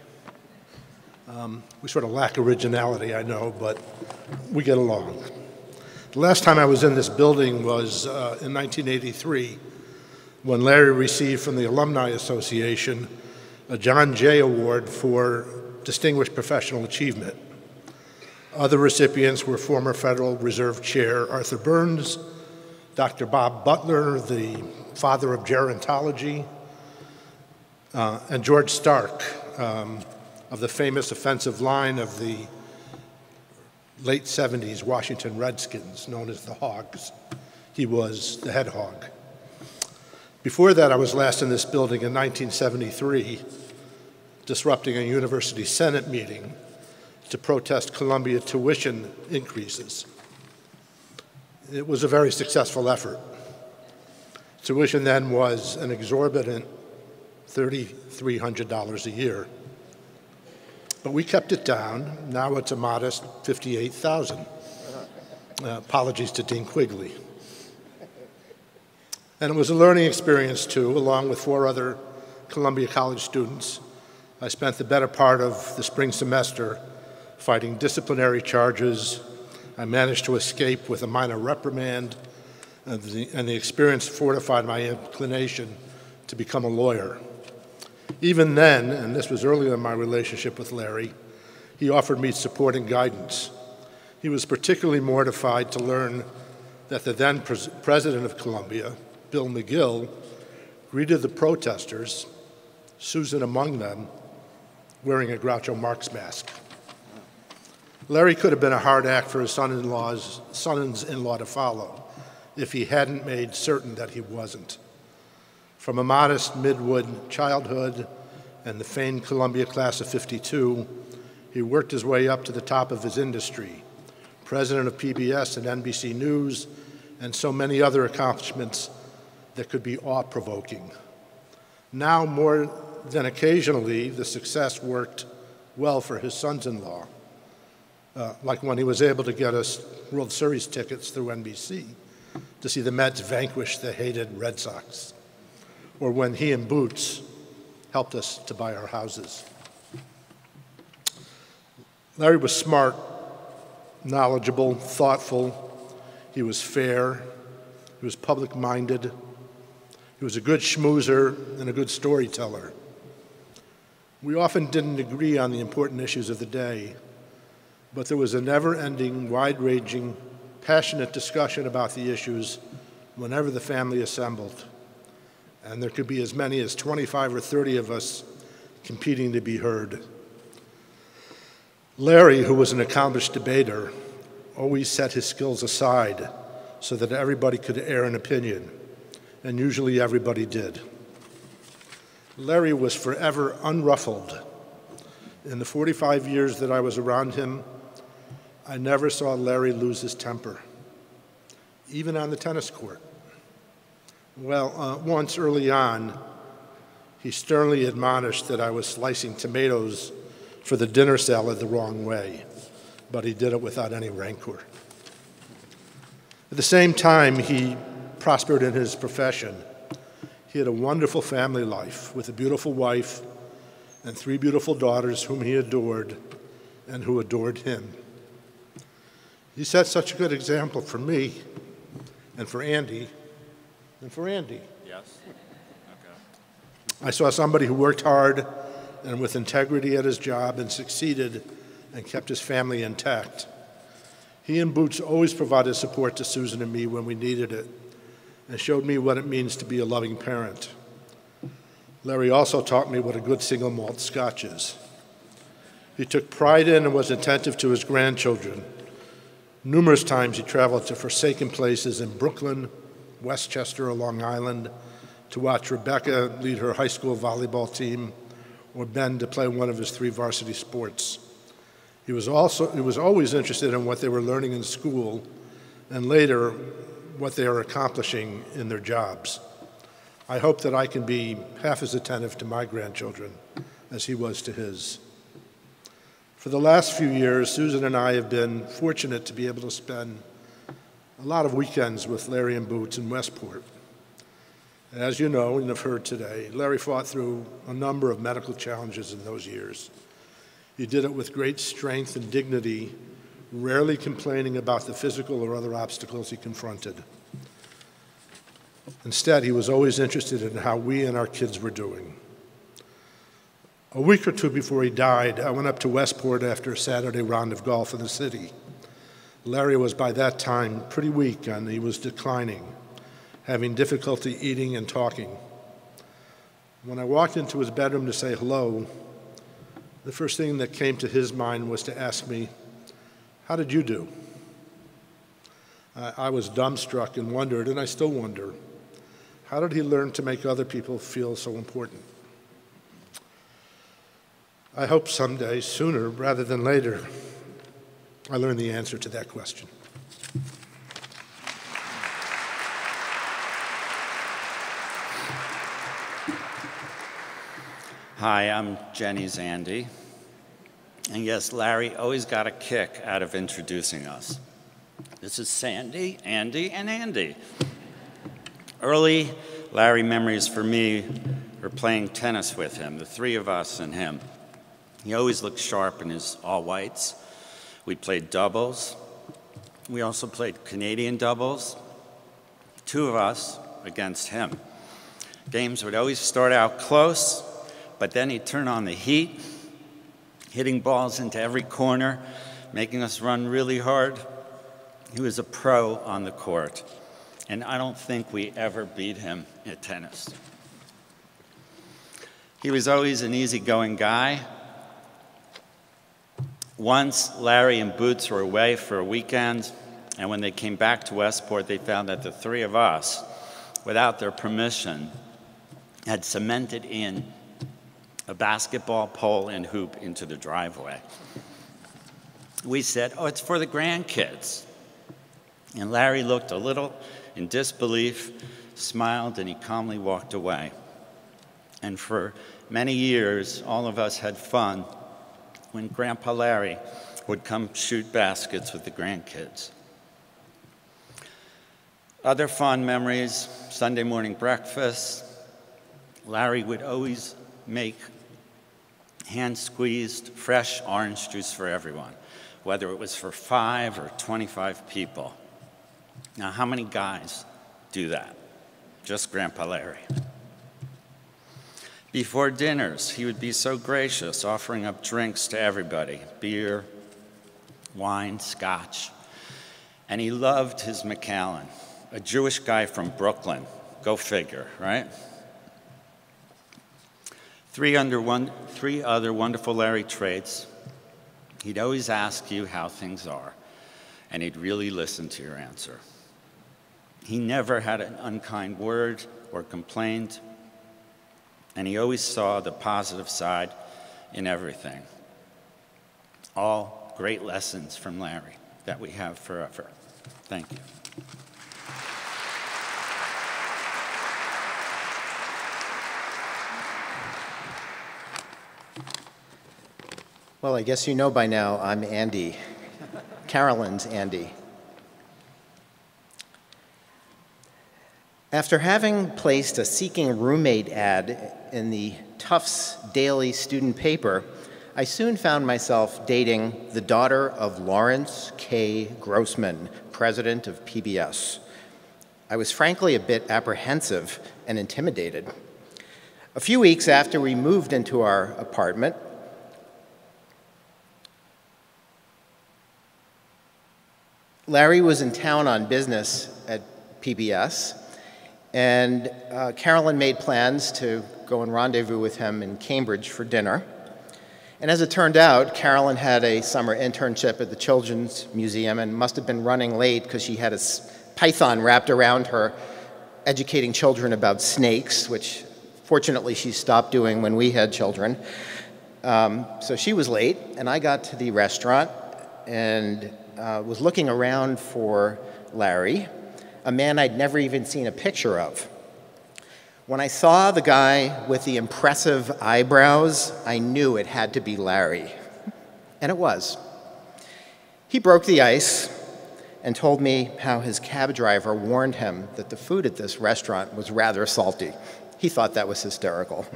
We sort of lack originality, I know, but we get along. The last time I was in this building was in 1983, when Larry received from the Alumni Association a John Jay Award for Distinguished Professional Achievement. Other recipients were former Federal Reserve Chair Arthur Burns, Dr. Bob Butler, the father of gerontology, and George Stark of the famous offensive line of the late 70s Washington Redskins, known as the Hogs. He was the head hog. Before that, I was last in this building in 1973, disrupting a university senate meeting to protest Columbia tuition increases. It was a very successful effort. Tuition then was an exorbitant $3,300 a year. But we kept it down. Now it's a modest $58,000. Apologies to Dean Quigley. And it was a learning experience too, along with 4 other Columbia College students. I spent the better part of the spring semester fighting disciplinary charges. I managed to escape with a minor reprimand, and the experience fortified my inclination to become a lawyer. Even then, and this was earlier in my relationship with Larry, he offered me support and guidance. He was particularly mortified to learn that the then president of Columbia, Bill McGill, greeted the protesters, Susan among them, wearing a Groucho Marx mask. Larry could have been a hard act for his sons-in-law to follow if he hadn't made certain that he wasn't. From a modest Midwood childhood and the famed Columbia class of '52, he worked his way up to the top of his industry, president of PBS and NBC News, and so many other accomplishments that could be awe-provoking. Now, more than occasionally, the success worked well for his sons-in-law, like when he was able to get us World Series tickets through NBC to see the Mets vanquish the hated Red Sox, or when he and Boots helped us to buy our houses. Larry was smart, knowledgeable, thoughtful. He was fair. He was public-minded. He was a good schmoozer and a good storyteller. We often didn't agree on the important issues of the day, but there was a never-ending, wide-ranging, passionate discussion about the issues whenever the family assembled. and there could be as many as 25 or 30 of us competing to be heard. Larry, who was an accomplished debater, always set his skills aside so that everybody could air an opinion, and usually everybody did. Larry was forever unruffled. In the 45 years that I was around him, I never saw Larry lose his temper, even on the tennis court. Well, once early on, he sternly admonished that I was slicing tomatoes for the dinner salad the wrong way, but he did it without any rancor. At the same time, he prospered in his profession. He had a wonderful family life with a beautiful wife and 3 beautiful daughters whom he adored and who adored him. He set such a good example for me and for Andy and for Andy. Yes. Okay. I saw somebody who worked hard and with integrity at his job and succeeded and kept his family intact. He and Boots always provided support to Susan and me when we needed it and showed me what it means to be a loving parent. Larry also taught me what a good single malt scotch is. He took pride in and was attentive to his grandchildren. Numerous times he traveled to forsaken places in Brooklyn, Westchester, or Long Island to watch Rebecca lead her high school volleyball team or Ben to play one of his 3 varsity sports. He was always interested in what they were learning in school and later what they are accomplishing in their jobs. I hope that I can be half as attentive to my grandchildren as he was to his. For the last few years, Susan and I have been fortunate to be able to spend a lot of weekends with Larry and Boots in Westport. As you know and have heard today, Larry fought through a number of medical challenges in those years. He did it with great strength and dignity, rarely complaining about the physical or other obstacles he confronted. Instead, he was always interested in how we and our kids were doing. A week or 2 before he died, I went up to Westport after a Saturday round of golf in the city. Larry was by that time pretty weak and he was declining, having difficulty eating and talking. When I walked into his bedroom to say hello, the first thing that came to his mind was to ask me, "How did you do?" I was dumbstruck and wondered, and I still wonder, how did he learn to make other people feel so important? I hope someday, sooner rather than later, I learn the answer to that question. Hi, I'm Jenny's Andy. And yes, Larry always got a kick out of introducing us. This is Sandy, Andy, and Andy. Early Larry memories for me were playing tennis with him, the 3 of us and him. He always looked sharp in his all-whites. We played doubles. We also played Canadian doubles, 2 of us against him. Games would always start out close, but then he'd turn on the heat, hitting balls into every corner, making us run really hard. He was a pro on the court, and I don't think we ever beat him at tennis. He was always an easygoing guy. Once, Larry and Boots were away for a weekend, and when they came back to Westport, they found that the 3 of us, without their permission, had cemented in a basketball pole and hoop into the driveway. We said, "Oh, it's for the grandkids." And Larry looked a little in disbelief, smiled, and he calmly walked away. And for many years, all of us had fun when Grandpa Larry would come shoot baskets with the grandkids. Other fond memories, Sunday morning breakfast. Larry would always make hand-squeezed fresh orange juice for everyone, whether it was for 5 or 25 people. Now, how many guys do that? Just Grandpa Larry. Before dinners, he would be so gracious, offering up drinks to everybody, beer, wine, scotch. And he loved his Macallan, a Jewish guy from Brooklyn. Go figure, right? Three other wonderful Larry traits. He'd always ask you how things are, and he'd really listen to your answer. He never had an unkind word or complained, and he always saw the positive side in everything. All great lessons from Larry that we have forever. Thank you. Well, I guess you know by now I'm Andy, Carolyn's Andy. After having placed a seeking roommate ad in the Tufts Daily student paper, I soon found myself dating the daughter of Lawrence K. Grossman, president of PBS. I was frankly a bit apprehensive and intimidated. A few weeks after we moved into our apartment, Larry was in town on business at PBS, and Carolyn made plans to go and rendezvous with him in Cambridge for dinner. And as it turned out, Carolyn had a summer internship at the Children's Museum and must have been running late because she had a python wrapped around her, educating children about snakes, which fortunately she stopped doing when we had children. So she was late, and I got to the restaurant and was looking around for Larry, a man I'd never even seen a picture of. When I saw the guy with the impressive eyebrows, I knew it had to be Larry. And it was. He broke the ice and told me how his cab driver warned him that the food at this restaurant was rather salty. He thought that was hysterical.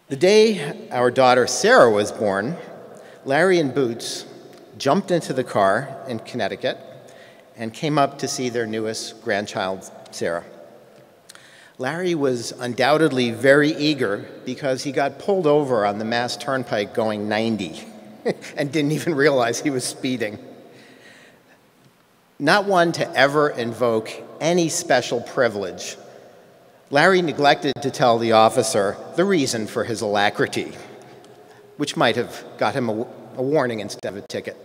The day our daughter Sarah was born, Larry and Boots jumped into the car in Connecticut and came up to see their newest grandchild, Sarah. Larry was undoubtedly very eager because he got pulled over on the Mass Turnpike going 90 and didn't even realize he was speeding. Not one to ever invoke any special privilege, Larry neglected to tell the officer the reason for his alacrity, which might have got him a warning instead of a ticket.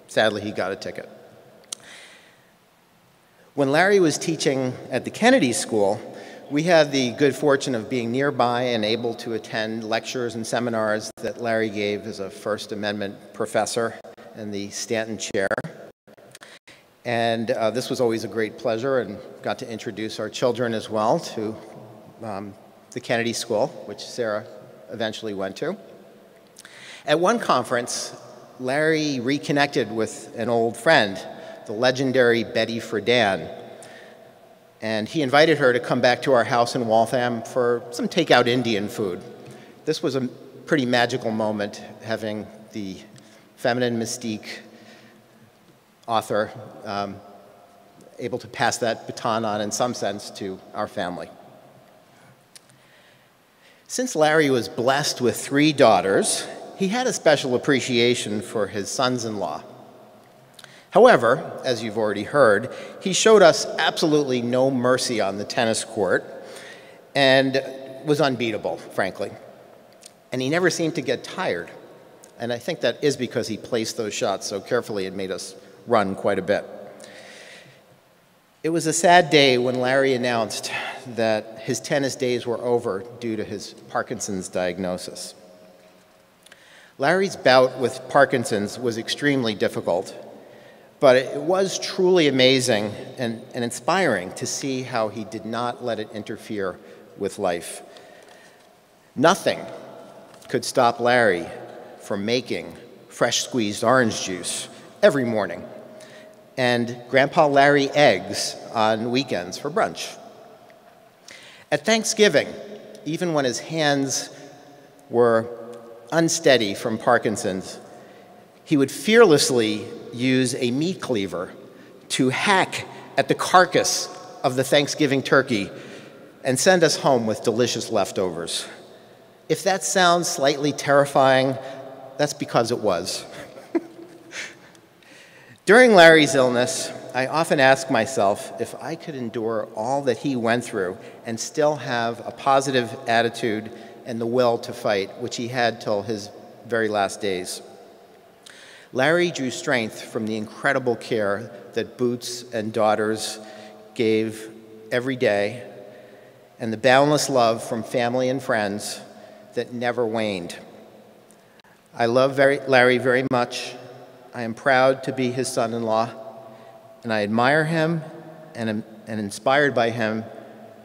Sadly, he got a ticket. When Larry was teaching at the Kennedy School, we had the good fortune of being nearby and able to attend lectures and seminars that Larry gave as a First Amendment professor in the Stanton Chair. And this was always a great pleasure, and got to introduce our children as well to the Kennedy School, which Sarah eventually went to. At one conference, Larry reconnected with an old friend, the legendary Betty Friedan, and he invited her to come back to our house in Waltham for some takeout Indian food. This was a pretty magical moment, having the feminine mystique author able to pass that baton on in some sense to our family. Since Larry was blessed with 3 daughters, he had a special appreciation for his sons-in-law. However, as you've already heard, he showed us absolutely no mercy on the tennis court and was unbeatable, frankly. And he never seemed to get tired. And I think that is because he placed those shots so carefully and made us run quite a bit. It was a sad day when Larry announced that his tennis days were over due to his Parkinson's diagnosis. Larry's bout with Parkinson's was extremely difficult, but it was truly amazing and inspiring to see how he did not let it interfere with life. Nothing could stop Larry from making fresh squeezed orange juice every morning and Grandpa Larry eggs on weekends for brunch. At Thanksgiving, even when his hands were unsteady from Parkinson's, he would fearlessly use a meat cleaver to hack at the carcass of the Thanksgiving turkey and send us home with delicious leftovers. If that sounds slightly terrifying, that's because it was. During Larry's illness, I often ask myself if I could endure all that he went through and still have a positive attitude and the will to fight, which he had till his very last days. Larry drew strength from the incredible care that Boots and daughters gave every day, and the boundless love from family and friends that never waned. I love Larry very much. I am proud to be his son-in-law, and I admire him and am inspired by him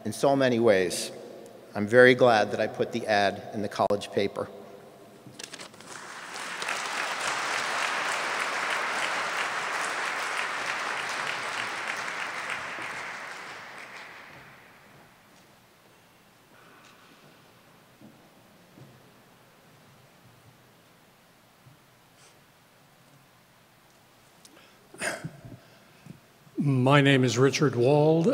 in so many ways. I'm very glad that I put the ad in the college paper. My name is Richard Wald.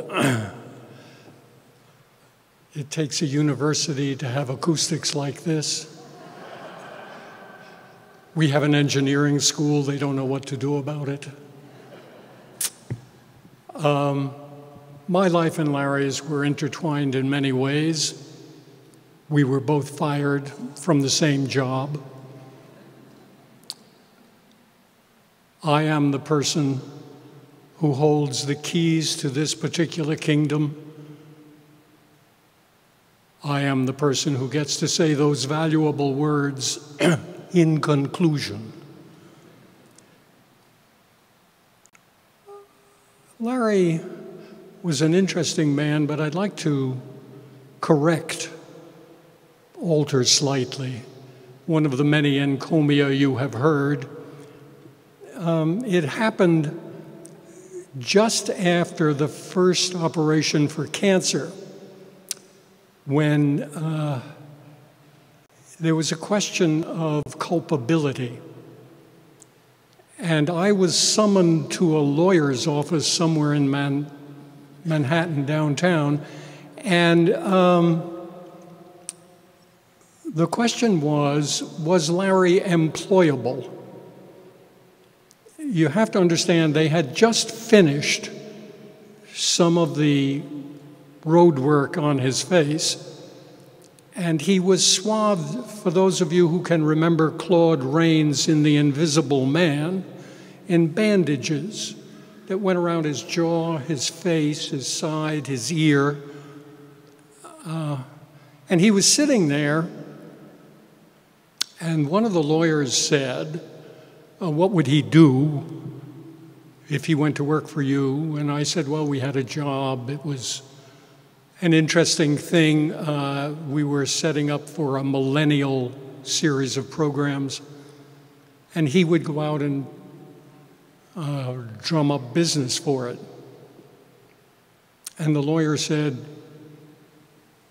It takes a university to have acoustics like this. We have an engineering school, they don't know what to do about it. My life and Larry's were intertwined in many ways. We were both fired from the same job. I am the person who holds the keys to this particular kingdom. I am the person who gets to say those valuable words, in conclusion. Larry was an interesting man, but I'd like to alter slightly one of the many encomia you have heard. It happened just after the first operation for cancer, when there was a question of culpability. And I was summoned to a lawyer's office somewhere in Manhattan downtown, and the question was Larry employable? You have to understand, they had just finished some of the road work on his face, and he was swathed, for those of you who can remember Claude Rains in The Invisible Man, in bandages that went around his jaw, his face, his side, his ear. And he was sitting there, and one of the lawyers said, what would he do if he went to work for you? And I said, well, we had a job. It was an interesting thing. We were setting up for a millennial series of programs, and he would go out and drum up business for it. And the lawyer said,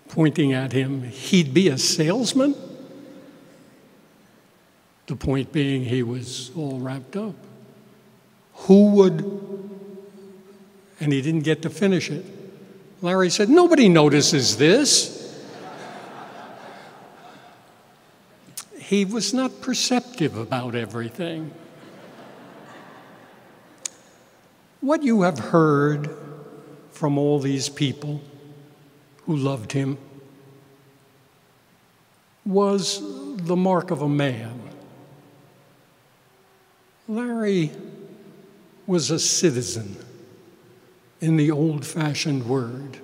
pointing at him, he'd be a salesman? The point being, he was all wrapped up. Who would, and he didn't get to finish it. Larry said, nobody notices this. He was not perceptive about everything. What you have heard from all these people who loved him was the mark of a man. Larry was a citizen in the old-fashioned word.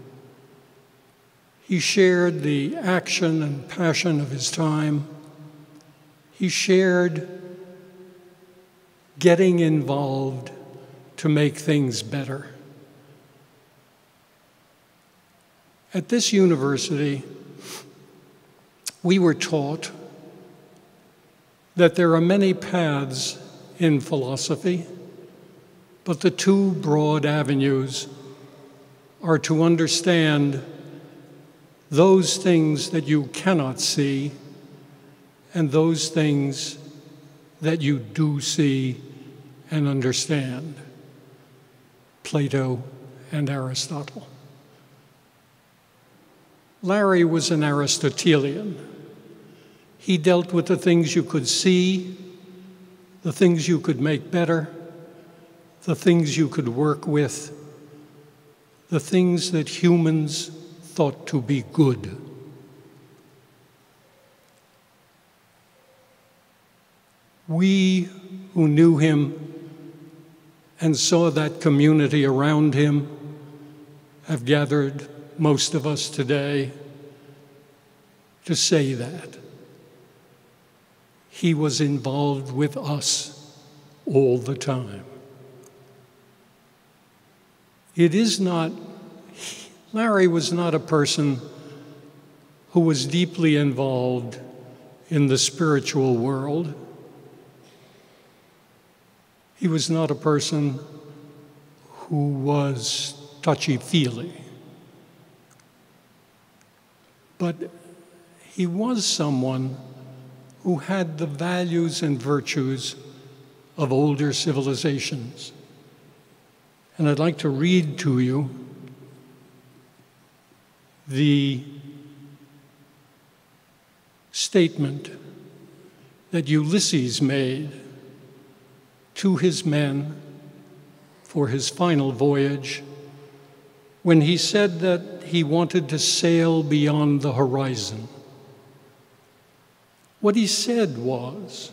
He shared the action and passion of his time. He shared getting involved to make things better. At this university, we were taught that there are many paths in philosophy, but the two broad avenues are to understand those things that you cannot see and those things that you do see and understand. Plato and Aristotle. Larry was an Aristotelian. He dealt with the things you could see, the things you could make better, the things you could work with, the things that humans thought to be good. We who knew him and saw that community around him have gathered, most of us today, to say that. He was involved with us all the time. Larry was not a person who was deeply involved in the spiritual world. He was not a person who was touchy-feely. But he was someone who had the values and virtues of older civilizations. And I'd like to read to you the statement that Ulysses made to his men for his final voyage when he said that he wanted to sail beyond the horizon. What he said was,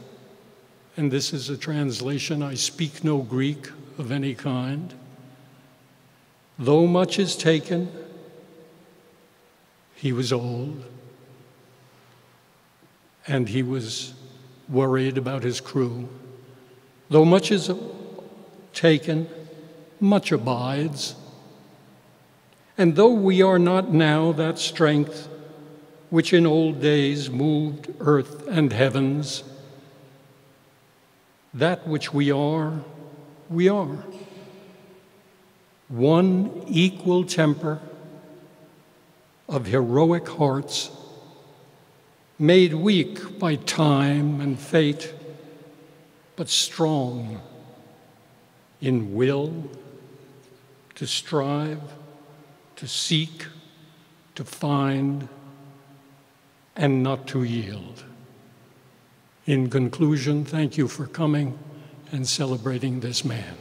and this is a translation, I speak no Greek of any kind, though much is taken, he was old, and he was worried about his crew. Though much is taken, much abides. And though we are not now that strength which in old days moved earth and heavens, that which we are, we are. One equal temper of heroic hearts, made weak by time and fate, but strong in will to strive, to seek, to find, and not to yield. In conclusion, thank you for coming and celebrating this man.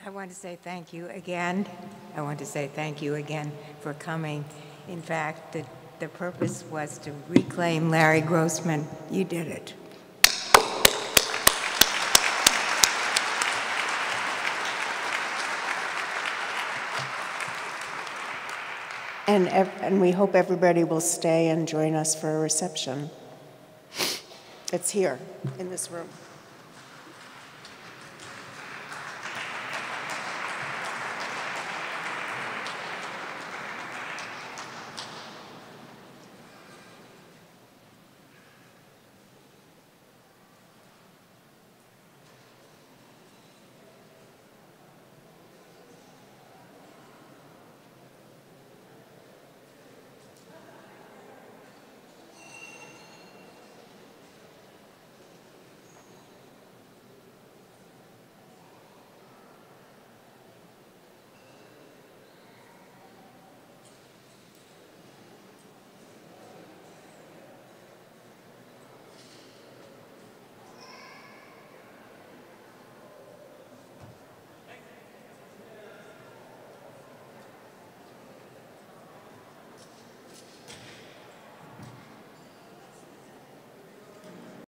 I want to say thank you again. I want to say thank you again for coming. In fact, the purpose was to reclaim Larry Grossman. You did it. And we hope everybody will stay and join us for a reception. It's here in this room.